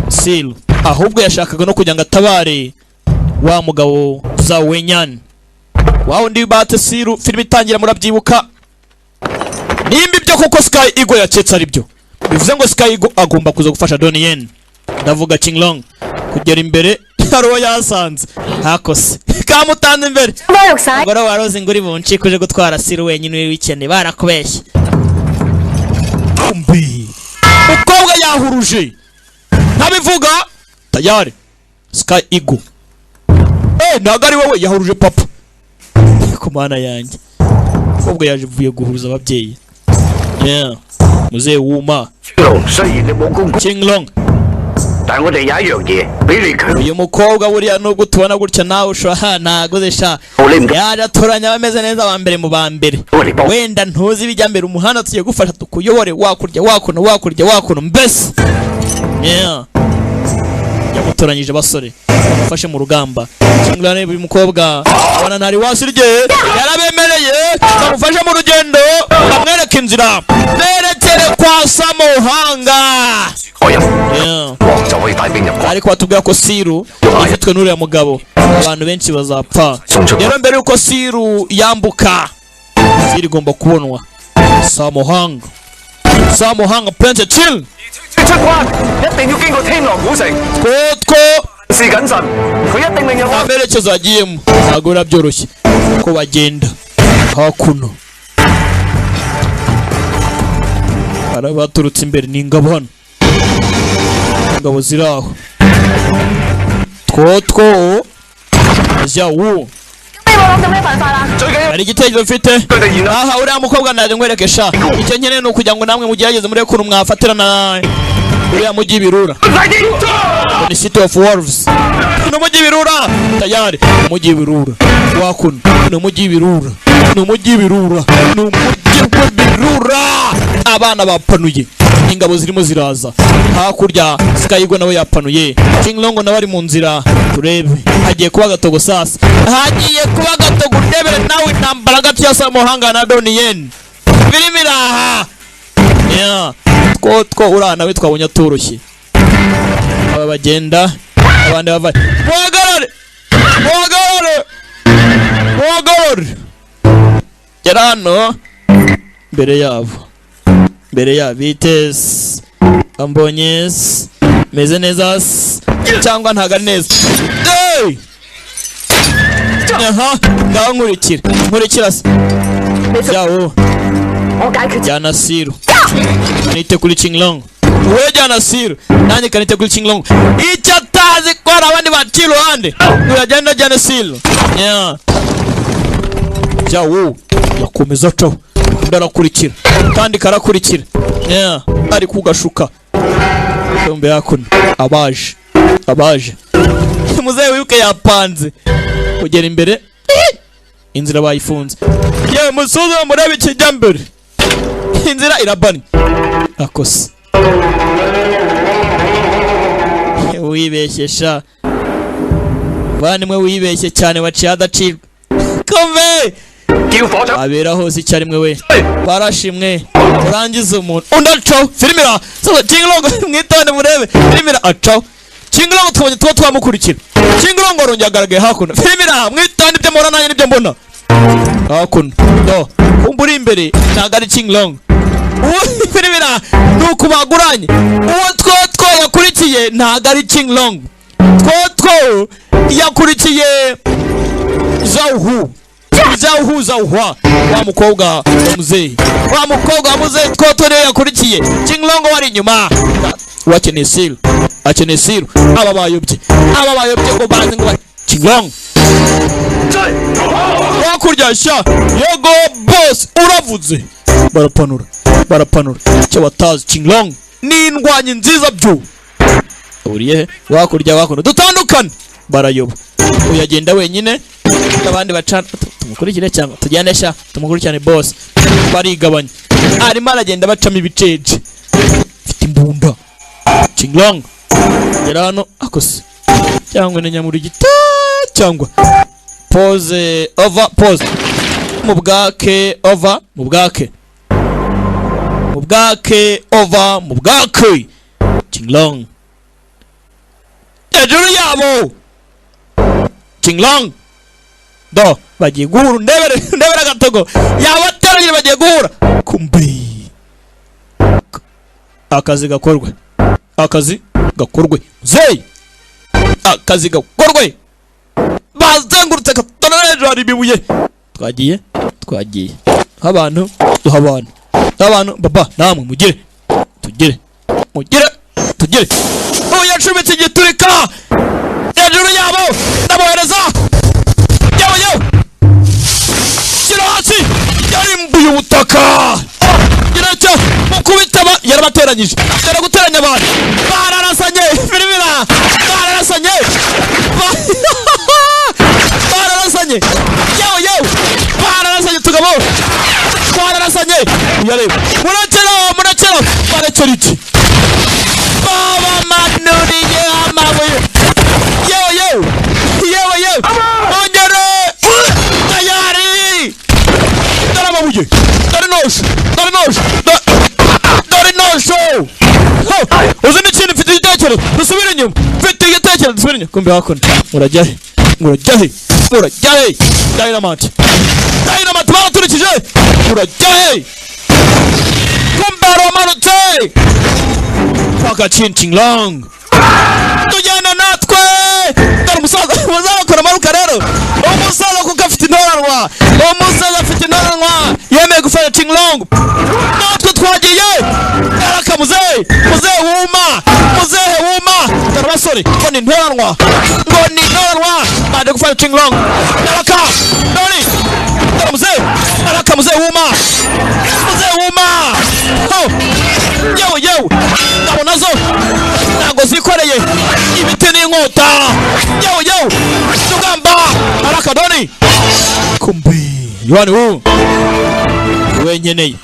Siru ahubwo yashakaga no kugira ngo atabare wa mugabo za wenyane wa undi bate Siru filimi itangira murabyibuka nimba ibyo kuko Sky Eagle yaketse ari byo bivuze ngo Sky Eagle agomba kuza gufasha doniyene ndavuga Chinglong kugera imbere haro yasanze hakose kamutanze imbere ngoro waroze nguri bunci kuje gutwara Siru wenyine wikene barakubeshye umbi ukobwa yahuruje ntabivuga tayari Sky Eagle ntago ari wowe yahuruje papa ku mana yanjye ukobwa yaje vuye guhuruza ababyeyi muzee wuma Chinglong uyu mukobwa buriya nubwo tubona gutya nawe ushobora ntago sha yaje atoranya abameze neza ba mbere mu ba mbere wenda ntuzi bijya mbere umuhanda tugiye gufasha tukuyobore wakurya wakuno mbese yamutoranyije basore bafashe mu rugamba kingurane uyu mukobwa abana ntari wasirye yarabemereye bamufashe mu rugendo bamwereka inzira berekere kwa Samuhanga ariko batubwira ko Siru ifitwe n'uriya mugabo abantu benshi bazapfa rero mbere yuko Siru yambuka Siru igomba kubonwa Samuhanga Prince Chill amerekezo agiyemo ntabwo biba byoroshye ko bagenda hakuno baturutse imbere ni ingabo hano ingabo ziri aho jawu hari igitekerezo mfite aha uriya mukobwa naje nkwereke sha icyo nkeneye ni ukugira ngo namwe mugerageze murebe ukuntu mwafatirana uriya mujyi birura ni City of Wolves ni umujyi birura tayari umujyi birura wakuno ni umujyi birura abana bapanuye ingabo zirimo ziraza hakurya Skygo nawe yapanuye King Longo nawe ari mu nzira turebe hagiye kuba gatogo sasa ndebere nawe intambara hagati ya Samuhanga na Doniyene birimo iraha two urana we twabonye atoroshye aba bagenda abandi bava muhagarare gerano mbere ya Vitesse ambonyes meze neza cyangwa ntaga neza ngaho nkurikira jawo jyana Siru kanite kuri King Long we jyana Siru nanjye kanite kuri King Long icyo atazi ko hari abandi baciye iruhande uragenda jyana Siru jawo yakomeza caho ndarakurikira kandi karakurikira ari kugashuka tombe yakuno abaje muzehe wibuke yapanze kugera imbere inzira bayifunze yewe musuze murebe ikijya mbere inzira irabani akose wibeshye sha banimwe wibeshye cyane waciye adacibwa kove abera hose icyarimwe we barashimwe urangiza umuntu undaco filmira so King Longo mwitonde murebe filmira acaho King Longo twabonye tuba twamukurikira King Longo arongyagaragaye hakuno filmira mwitonde ibyo mbona nanjye nibyo mbona hakuno umburi imbere ntago ari King Longo filmira nuko baguranye uwo two yakurikiye ntago ari King Longo two yakurikiye Zawuhwa wa mukobwa wa muzehe two niyo yakurikiye King Longo wari inyuma akeneye Siru aba bayobye ngo bazi ngo King Longo wakurya sha yego boss uravuze barapanura cyo batazi King Longo ni indwanyi nziza byo uriye wakurya dutandukane barayoba uyagenda wenyine abandi bacana tumukurikire cyangwa tujyane sha tumukurikirane boss barigabanya arimo aragenda bacamo ibiceje mfite imbunda King Longo gera hano akose cyangwa ne nyamuri gita cyangwa pose mu bwake King Longo ejuru yabo King Longo do bagiye guhura ndebere agatogo yabateranye bagiye guhura kumbe akazi gakorwe zey akazi gakorwe bazengurutse katonejo hari bibuye twagiye abantu baba namwe mugire oya shumitse giturika ejuru yabo ndabohereza hasi yarimbuye ubutaka giracyo mukubita yarabateranyije guteranya abantu bararasanye filimi bararasanye bararasanye yo bararasanye tugabo bararasanye uyareba murakero barekera iki baba manuriye amabuye yo ongere tayari dore amabuye dore nosho uzi n'ikintu mfite igitekerezo dusubire inyuma mfite igitekerezo dusubire inyuma kumbe hakuno murajyahe dynamite baraturikije murajyahe kumbe romanutse paka chinching long tujyana natwe dore umusaza muzakora amaruka rero umusaza kuko afite intoranwa yemeye gufata chinglong natwe twagiye araka muzehe wuma dore basore ngo ni intoranwa baje gufata chinglong araka dore muzehe araka muzehe wuma yewe ngabo nazo ntago zikoreye ibiti n'inkota yewe tugamba arakadoni kumbe yohani wu wenyeneye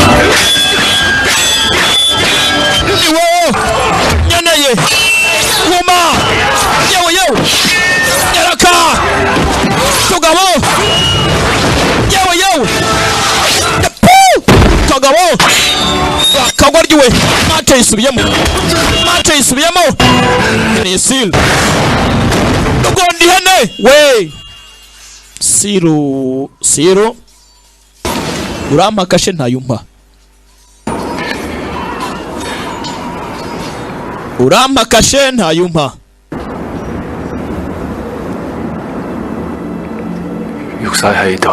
nyeneye wuma yewe yaraka tugabo yewe kagabo kagwa ryiwe mate yisubiyemo ni sil ugondi hene we siro urampakashe ntayumpa 육사에喺度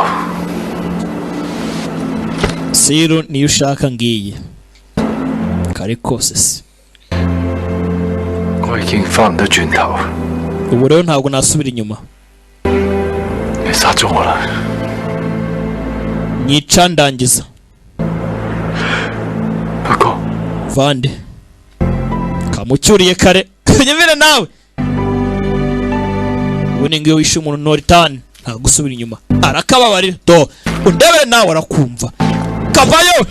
siro niyo ushaka ngiye kare kose se 我已經翻唔到轉頭， ubu rero ntabwo nasubira inyuma 你殺咗我啦！ nyica ndangiza 不過 vande kamucyuriye kare nyemere nawe ubu ni ngiyo wishe umuntu noritani nta gusubira inyuma arakababarira do undebere nawe arakumva kavayo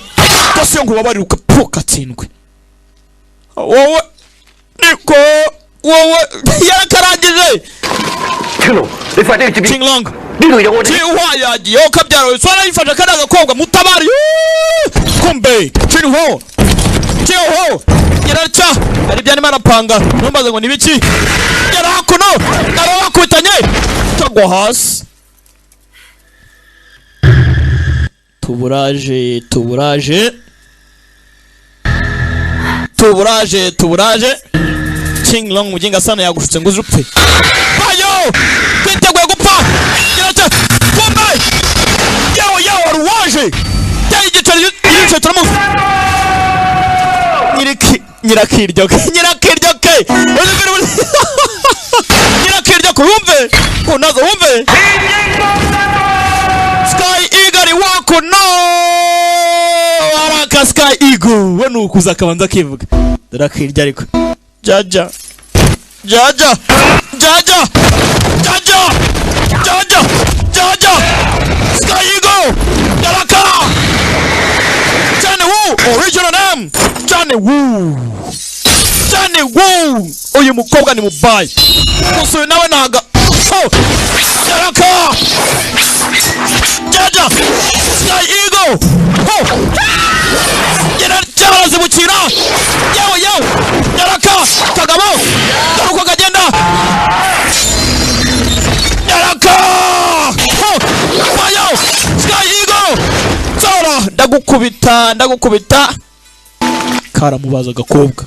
kose ngo ubabarire ukatsindwe wowe niko wowe yarakarangije Kilo你快啲接邊 Chinglong 呢度有我哋 yagiye ukabyara swara yifashe kandi agakobwa mutabari kumbe Chinho yaraca ari byane arapanga numbaze ngo nibiki yarakuno arabakutanye tagwa hasi tuburaje Chinglong mujinga sana yagushutse ngo uzupfe bayo kwiteguye gupfa yaraca kumbe yawo ruwaje yigice turamuzi nyirakiryoke wumve kunazo wumve Sky Eagle wako no araka Sky Eagle we nukuza akabanza kivuga darakirya ariko jaja Sky Eagle yaraka original name Johnny Woo uyu mukobwa ni mubayi musuye nawe naga yaraka jaja Sky Eagle yarazibukira yewe yaraka kagabo uko kagenda yaraka bayo Sky Eagle zora ndagukubita karamubaza agakobwa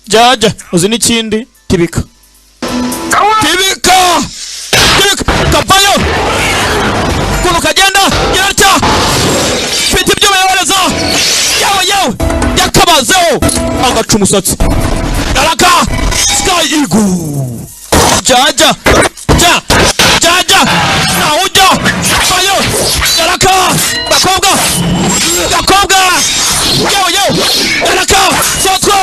jaja uzi n'ikindi tibika kapayo kuno kagenda yaracya fite ibyo bayohereza yewe yakabazeho agaca umusatsi yaraka Sky Eagle jaja nawujya bayo yaraka gakobwa yewe yaraka sotro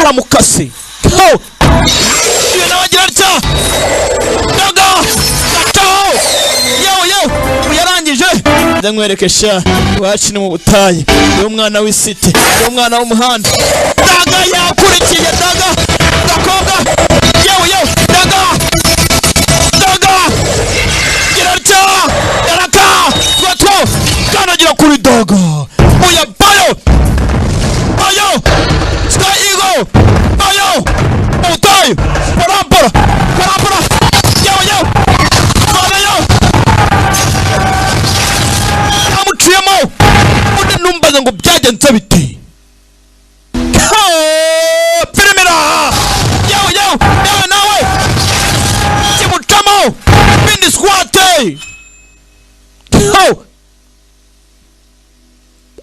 aramukase. Uyu nawe agira atya. Daga gato. Yo yarangije. Ndamwerekesha iwacu ni mu butayu. Uyu mwana w'isite, uyu mwana w'umuhanda. Daga yakurikiye daga. Gakobwa. Yo daga. Gira atya. Yaraka. Twatwo. Kanagira kuri daga. Oya bayo. Sky Eagle. Bayo. Butayu. Parampara. Yo. Bayo. Amuciyemo. Undi numbaza ngo byagenze biti. Pirimira. Yo nawe. Kimucamo. Bindi squate.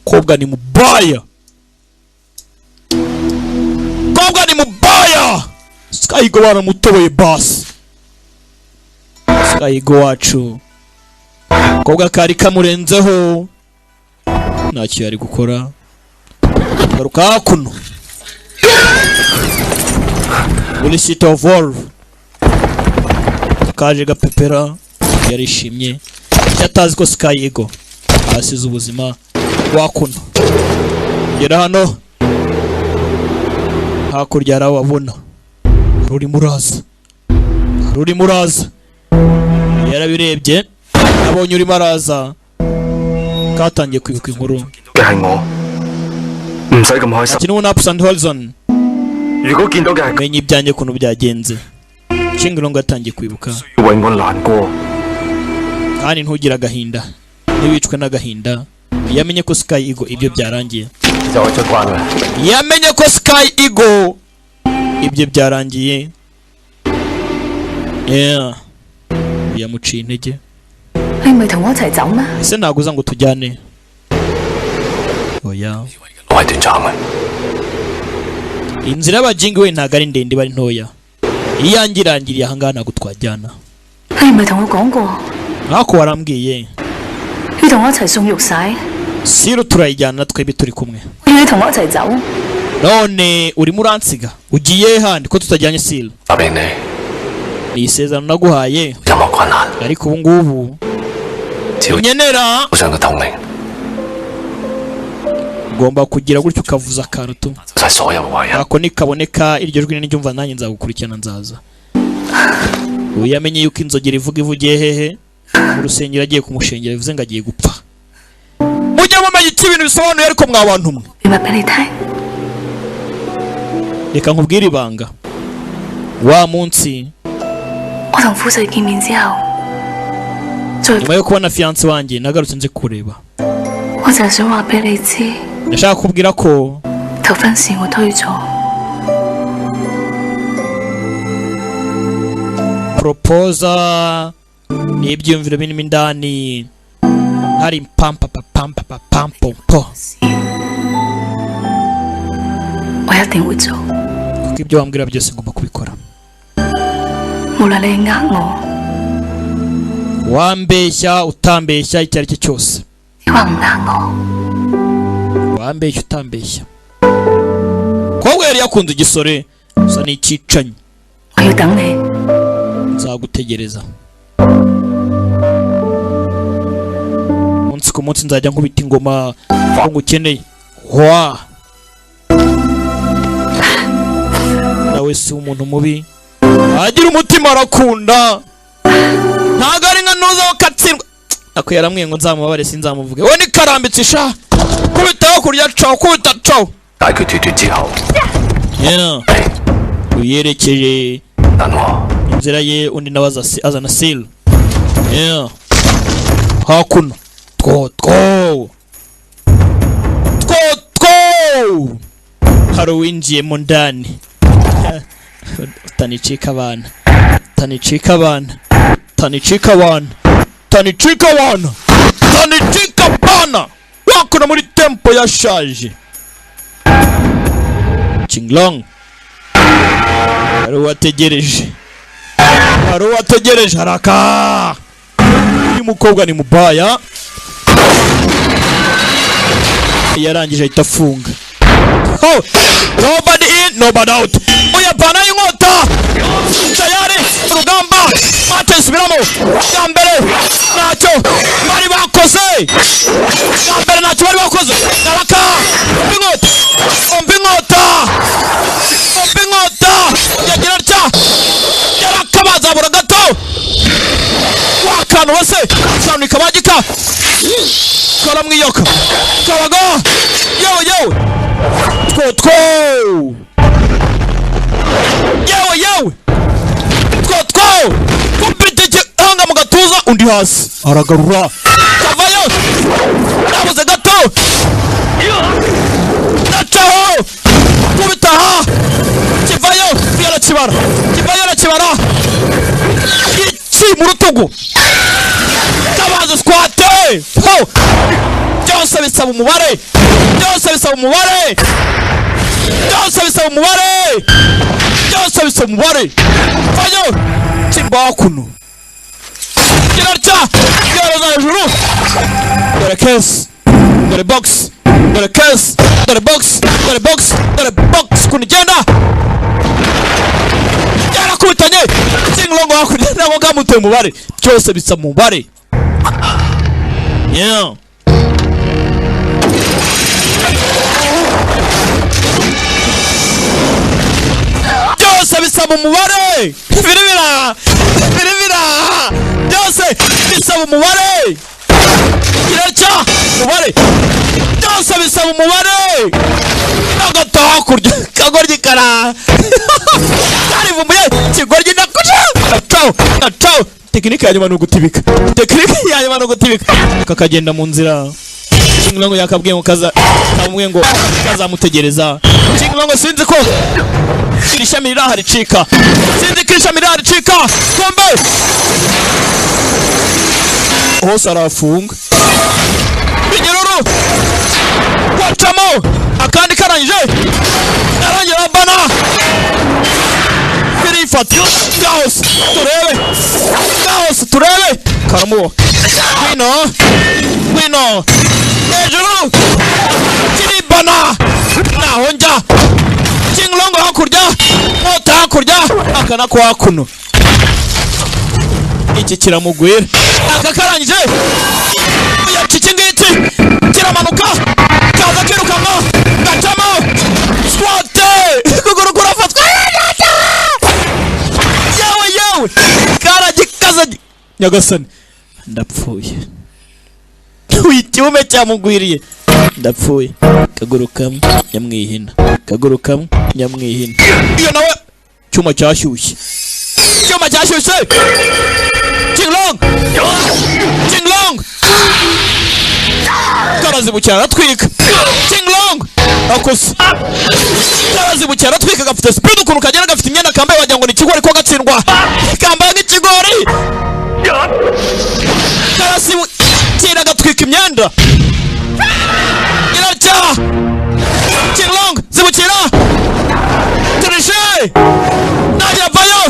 Kobwa ni mubaya. Sky Eagle waramutoboye basi. Sky Eagle wacu. Kobwa kari kamurenzeho. Ntacyo yari gukora. Garuka hakuno. Uri City of Wolf. Kaje gapepera. Yarishimye. Yatazi ko Sky Eagle asize ubuzima wakuno. Gera hano. Hakurya arawabona. Ruri muraza. Yarabirebye. Abonye urimo araza. Katangiye kwibuka inkuru. Kino ups and horizon. Menye ibyanjye kuntu byagenze. Kingirongo atangiye kwibuka. Kandi ntugira agahinda. Niwicwe n'agahinda. Yamenye ko Sky Eagle ibyo byarangiye. Yamenye ko Sky Eagle ibyo byarangiye. Yamuciye intege. Ese naguza ngo tujyane? Oya. Inzira y'abajingi we ntago ari ndende bari ntoya. Iyangirangiriye aha ngaha ntago twajyana. Ntako warambwiye. Siro turayijyana twebwe turi kumwe. None urimo uransiga. Ugiye handi ko tutajyanye Siro? Ni isezerano naguhaye. Ariko ubu ngubu unyenera. Ugomba kugira gutyo ukavuza akarutu. Ako nikaboneka iryo jwi n'iryumva nanjye nzagukurikirana nzaza. Uyamenye yuko inzogera ivugiye hehe? Mu rusengero agiye kumushengera bivuze ngo agiye gupfa. Mujye mumenye ibintu bisobanuye ariko mwabantu mwe. Reka nkubwire ibanga. Wa munsi nyuma yo kubona fiance wanjye nagarutse nje kureba. Ndashaka kubwira ko proposa n'ibyumviro binini indani hari pampa po. Kuko ibyo wambwira byose ngomba kubikora. Wambeshya utambeshya icyo ari cyo cyose. Wambeshya utambeshya. Kobwa yari yakunze igisore gusa n'icicanye. Nzagutegereza. Munsi ku munsi nzajya nkubita ingoma ngo ukeneye. Nawe si umuntu mubi. Agira umutima arakunda. Ntago ari nka nuza wakatsindwa. Ako yaramwiye ngo nzamubabare sinzamuvuge. We ni karambitse sha. Kubitaho kurya cawo kubita cawo. Uyerekeje inzira ye undi nabaza azana Sil. Hakuno. Two. Haro winjiyemo ndani. Tanicika bana. Wakuna muri tempo yashaje. Chinglong. Haro wategereje haraka. Uyu mukobwa ni mubaya. Yarangije ahita afunga. Nobody in. no doubt. Uyapana inkota tayari urugamba matesubiramo gambere nacyo bari bakoze gambere nacyo bari bakoze naraka inkota yagira atya yarakabaza bura gato wakanu wese sanuka bagika kora mwiyoka kabaga yewe two yewe kumpitike hanga mu gatuza undi hasi aragarura kavayo nabuze gato nacaho kubitaha kivayo arakibara iki mu rutugu kabaza squate byose bisaba umubare vayo kimbakuno kirarya yoroza hejuru dore case dore box dore case dore box kunigenda yarakubitanye kinglongo hakurya nabo gamutuye umubare byose bisa mu mubare yeah byose bisaba umubare biribira byose bisaba umubare kiracya umubare byose bisaba umubare nagataha kurya kagoryi kara karivumbuye kigoryi nakuja natao tekinike yanyuma no gutibika kakagenda mu nzira Chinglongo yakabwiye ngo kamubwiye ngo kazamutegereza Chinglongo sinzi ko irishami rirahari cika kombe hose arafunga binyururu kwacamo akandi karangije arangira bana birifata gaos turebe karamuwa wino hejuru kiribana nahonja Chinglongo hakurya mota hakurya akana ko hakuno iki kiramugwira akakarangije yakikingiti kiramanuka kaza kirukamo gacamo squate kuguru kurafatwa yewe karagikaza nyagasani ndapfuye wicyume cyamugwiriye ndapfuye kaguru kamwe nyamwihina iyo nawe cyuma cyashyushye Chinglong karazibukira aratwika Chinglong akose karazibukira aratwika gafite speed ukuntu kagera gafite imyenda kambaye wagira ngo ni ikigori ko gatsindwa kambaye nk'ikigori karasibukira gatwika imyenda iracya Chinglong zibukira Trishe najya vayo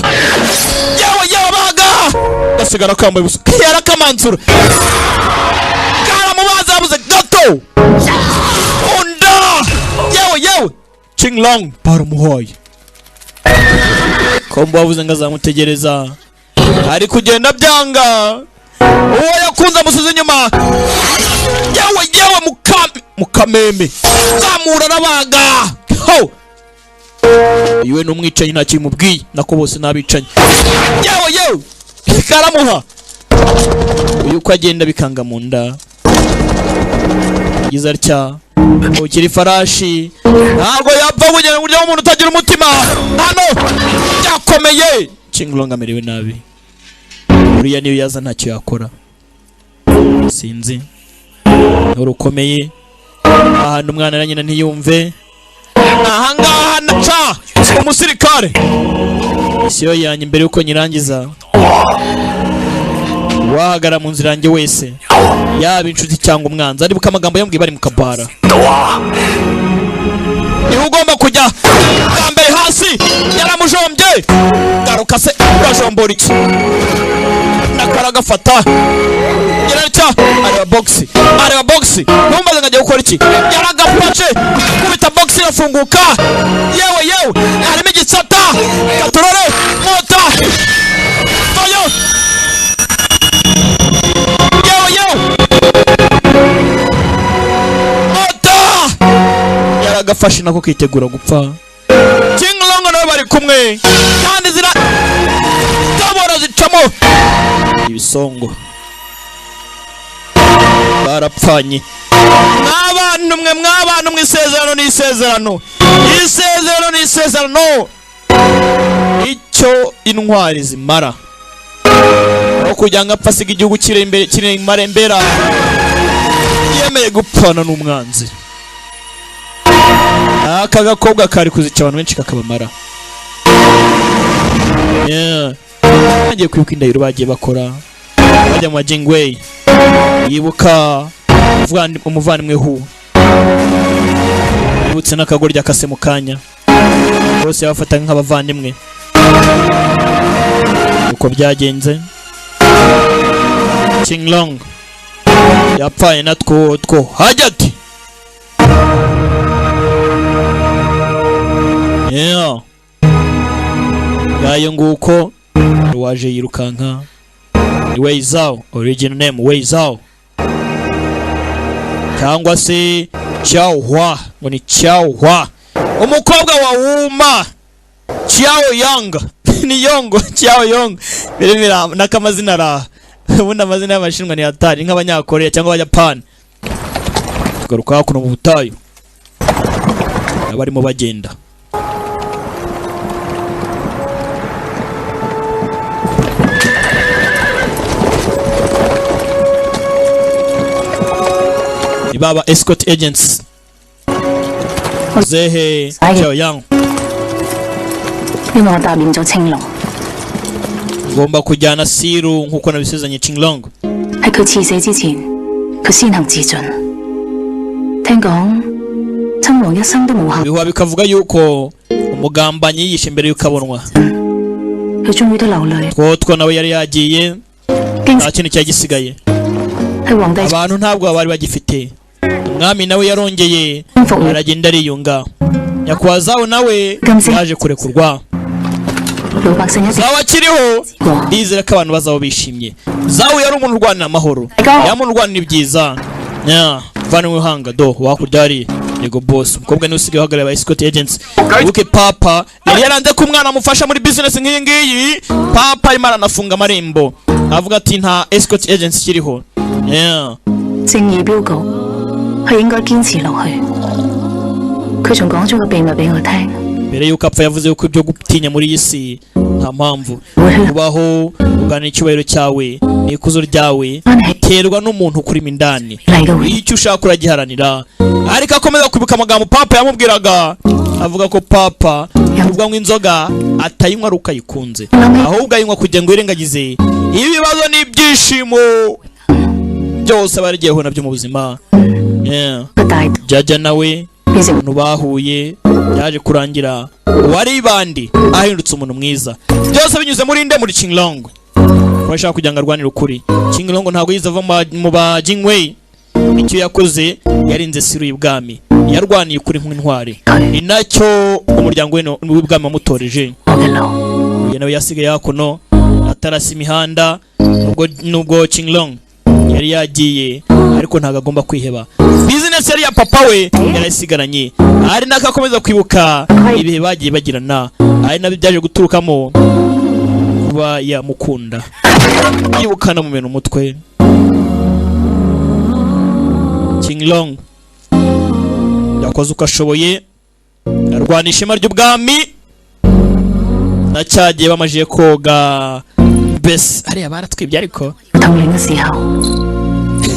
yewe baga gasigara kambaye busa yarakamanzura karamubaza abuze gato unda yewe Chinglong baramuhoye kombo abuze ngazamutegereza ari kugenda byanga uwo yakunze amusize inyuma yewe mukameme zamura nabaga iwe numwicanyi nta kimubwiye nako bose nabicanye yewe karamuha uko agenda bikanga mu nda yiza atya ukiri farashi ntabwo yapfa kugenda burya umuntu utagira umutima hano byakomeye Chinglong amerewe nabi uriya niyo yaza ntacyo yakora sinzi urukomeye ahantu umwana na nyina ntiyumve ahangaha naca umusirikare isiyo yanjye mbere yuko nyirangiza wahagara mu nzira yanjye wese yaba inshuti cyangwa umwanzi aribuka amagambo yambwiye bari mu kabara niwe ugomba kujya bwambere hasi yaramujombye garuka se urajombora iki nakaragafata yaracya areba boxi numbaze ngajya gukora iki yaragapace kubita boxi irafunguka yewe yo harimo igitsata katurore mota toyo yo mota yaragafashe nako kitegura gupfa Chinglong nawe bari kumwe kandi zira tabora zicamo ibisongo barapfanye mw'abantu isezerano icyo intwari zimara aho kugira ngo apfa asiga igihugu kiri marembera yemeye gupfana n'umwanzi aka gakobwa kari kuzica abantu benshi kakabamara bagiye kwibuka indahiro bagiye bakora bajya mu majingway yibuka umuvandimwe hu yibutse n'akagorya kase mu kanya bose bafata nk'abavandimwe uko byagenze Chinglong yapfaye natwo hajyati gayo nguko waje yirukanka Wei Zhao original name Wei Zhao cyangwa se Xiao Hua ngo ni Xiao Hua umukobwa wa Wuma Xiao Yang ni Yongo Xiao Yong birimira nakamazina ra ubundi amazina y'abashinwa ni atari nk'abanyakoreya cyangwa abayapani garuka hakuno mu butayu abarimo bagenda baba escort agents Zehe Xiao Yang我答應咗青龍， ngomba kujyana Siru nkuko nabisezanye Chinglong 喺佢刺死之前，佢先行自盡。聽講親王一生都冇後， bihuha bikavuga yuko umugambanyi yishe imbere y'ukabonwa 佢終於都流淚。 two nawe yari yagiye nta kintu cyagisigaye 係皇帝 abantu ntabwo bari bagifite umwami nawe yarongeye aragenda ariyunga nyakwazaho nawe yaje kurekurwa 老百姓一直 zawe akiriho ndizera ko abantu bazaba bishimye zawe yari umuntu urwanira amahoro yamuntu urwanira ibyiza vana wihanga do wakuryari yego boss umukobwa niwe usigaye uhagarariye aba escort agents wibuke papa yari yaranze ko umwana amufasha muri business nk'iyi ngiyi papa arimo aranafunga amarembo avuga ati nta escort agents kiriho 正義標告係應該堅持落去。佢仲講咗個秘密俾我聽。 mbere yuko apfa yavuze yuko ibyo gutinya muri iyi si nta mpamvu kubaho ugana icyubahiro cyawe n'ikuzo ryawe biterwa n'umuntu ukurimo indani icyo ushaka uragiharanira ariko akomeza kwibuka amagambo papa yamubwiraga avuga ko papa avuga ngo inzoga atayinywa ari uko ayikunze ahubwo ayinywa kugira ngo yirengagize ibibazo n'ibyishimo byose barigiyeho nabyo mu buzima Jaja nawe umuntu bahuye yaje kurangira wari bandi ahindutse umuntu mwiza byose binyuze muri nde muri Chinglong bashaka kugira ngo arwanire ukuri Chinglong ntabwo yizava mu ba Jingwei icyo yakoze yarinze Siru y'ibwami yarwaniye ukuri nk'intwari ni nacyo umuryango w'ibwami wamutoreje nawe yasigaye hakuno atarasi imihanda nubwo Chinglong yari yagiye ariko ntago agomba kwiheba business yari ya papa we yarasigaranye ari nakakomeza kwibuka ibihe bagiye bagirana ari nabyo byaje guturukamo kuba yamukunda yibukana mu meno umutwe Chinglong yakoze uko ashoboye arwanisha ishema ry'ubwami nacyagiye bamajiye koga bese hariya baratwibye ariko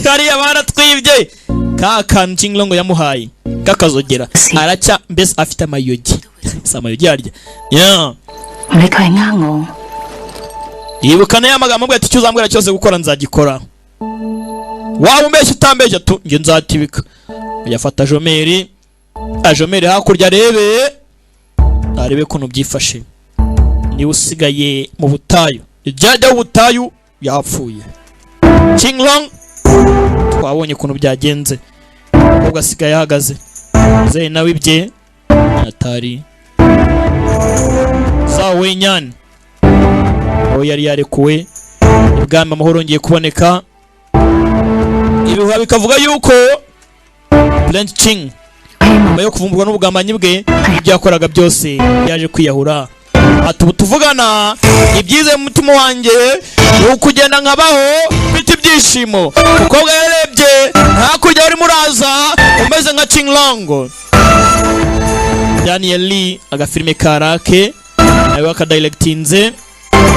hariya baratwibye kakantu Chinglong yamuhaye kakazogera aracya mbese afite amayogi si amayogi arya yibukana ya magambo bwati icyo uzambwira cyose gukora nzagikora waba umbeshya utambeshya tu nge nzatibika yafata Jomeri ajomeri hakurya arebe kuntu byifashe ni usigaye mu butayu ijyajya ubutayu yapfuye Chinglong twabonye kuntu byagenze ubwo asigaye ahagaze Zey nawe ibye atari zawe nyane aho yari yarekuwe ibwami amahoro yongeye kuboneka. Ibihuha bikavuga yuko Prince King nyuma yo kuvumburwa n'ubugambanyi bwe ibyakoraga byose yaje kwiyahura. Ati ubu tuvugana ibyize mu mutima wanjye ni ukugenda nkabaho mfite ibyishimo. Umukobwa yarebye hakurya wari muraza umeze nka King Long. Daniel Lee agafilime karake nawe akadirectinze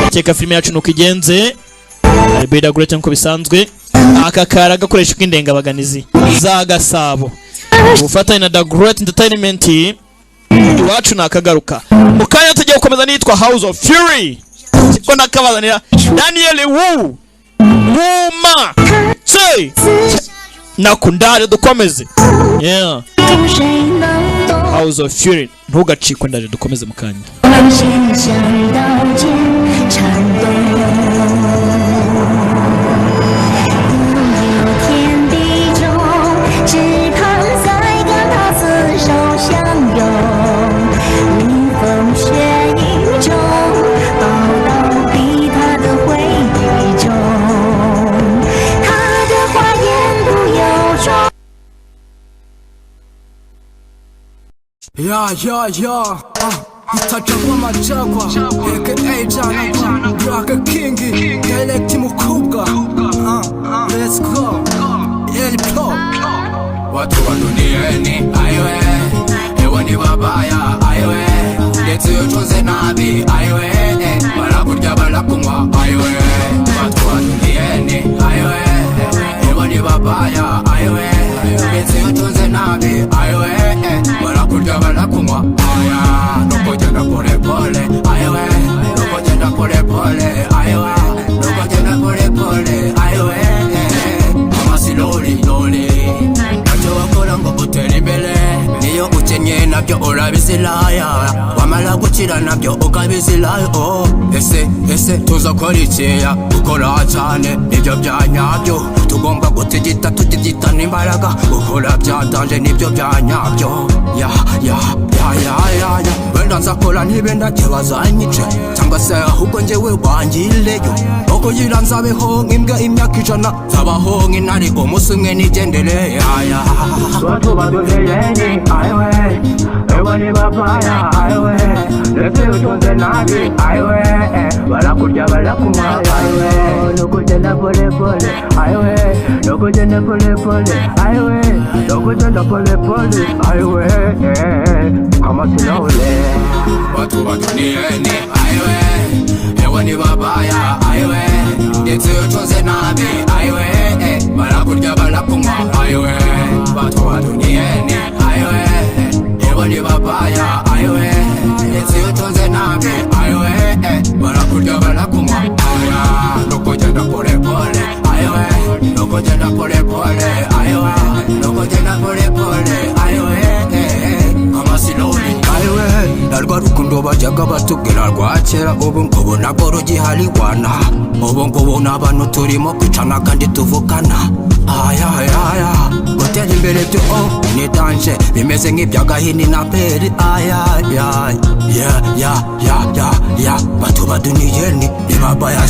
akeka filime yacu nuko igenze ari beda great nko bisanzwe. Aka kara gakoresha kw'indengabaganizi za Gasabo ubufatanye na The Great Entertainment iwacu nakagaruka. Mukanya tugiye gukomeza nitwa House of Fury siko nakabazanira Daniel Wu Wuma say nakundare dukomeze yeah House of Fury ntugacikwe ndaje dukomeze mukanya. Itachagua machagwa aka Jana Braka Kingi Dialect mukubwa let's go Yeli Pro watu wa duniani aiwe ewe ni babaya aiwe ndetse yochoze nabi aiwe barakurya barakunywa aiwe watu wa duniani aiwe ewe ni babaya aiwe ndetse yochoze nabi aiwe barakurya barakunywa aya nokogenda pole pole aiwe nokogenda pole pole aiwe nokogenda pole pole aiwe mama siloli loli nacho wakora ngo utera imbere niyo ukenye nabyo urabisilaya wamara gukira nabyo ukabisilaya ese tuzakora ikiya ukora cyane nibyo byanyabyo tugomba gutigita tutigita n'imbaraga ukora byatanje nibyo byanyabyo ya wenda nzakora ntibenda ntibazanyice cyangwa se ahubwo njyewe wangireyo uko yira nzabeho nk'imbwa imyaka ijana nzabaho nk'intare umunsi umwe nigendere watu baduleyeni aiwe ewe ni babaya aiwe ndetse utunze nabi aiwe barakurya barakunywa aiwe nokugenda pole pole aiwe nokugenda pole pole aiwe nokugenda pole pole aiwe kama silole watu wa duniani aiwe ewe ni babaya aiwe ndetse utunze nabi aiwe barakurya barakunywa aiwe watu wa duniani aiwe ewe ni babaya aiwe ndetse utunze nabi aiwe barakurya barakunywa aya nokugenda pole pole aiwe nokugenda pole pole aiwe nokugenda pole pole aiwe kama siloli aiwe narwa rukundo bajyaga batubwira rwa kera ubu ngubu nabwo rugihari wana ubu ngubu n'abantu turimo kwicana kandi tuvukana aya gutera imbere byo ni danje bimeze nk'iby'agahini na peri aya batu ba duniani ni babaya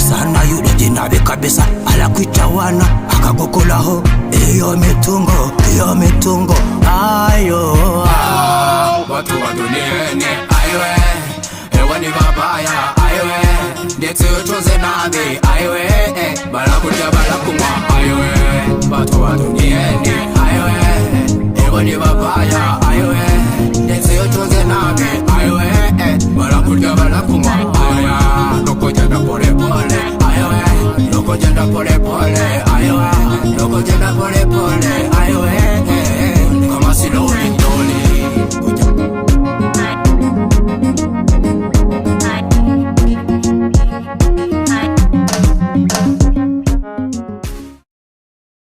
sana yule nabi kabisa alakwica wana akagukulaho iyo mitungo ayo watu wa duniani aiwe ewe ni babaya aiwe ndetse utunze nabi aiwe barakurya barakunywa aiwe watu wa duniani aiwe ewe ni babaya aiwe ndetse utunze nabi aiwe barakurya barakunywa aya nokugenda pole pole aiwe nokugenda pole pole aiwe nokugenda pole pole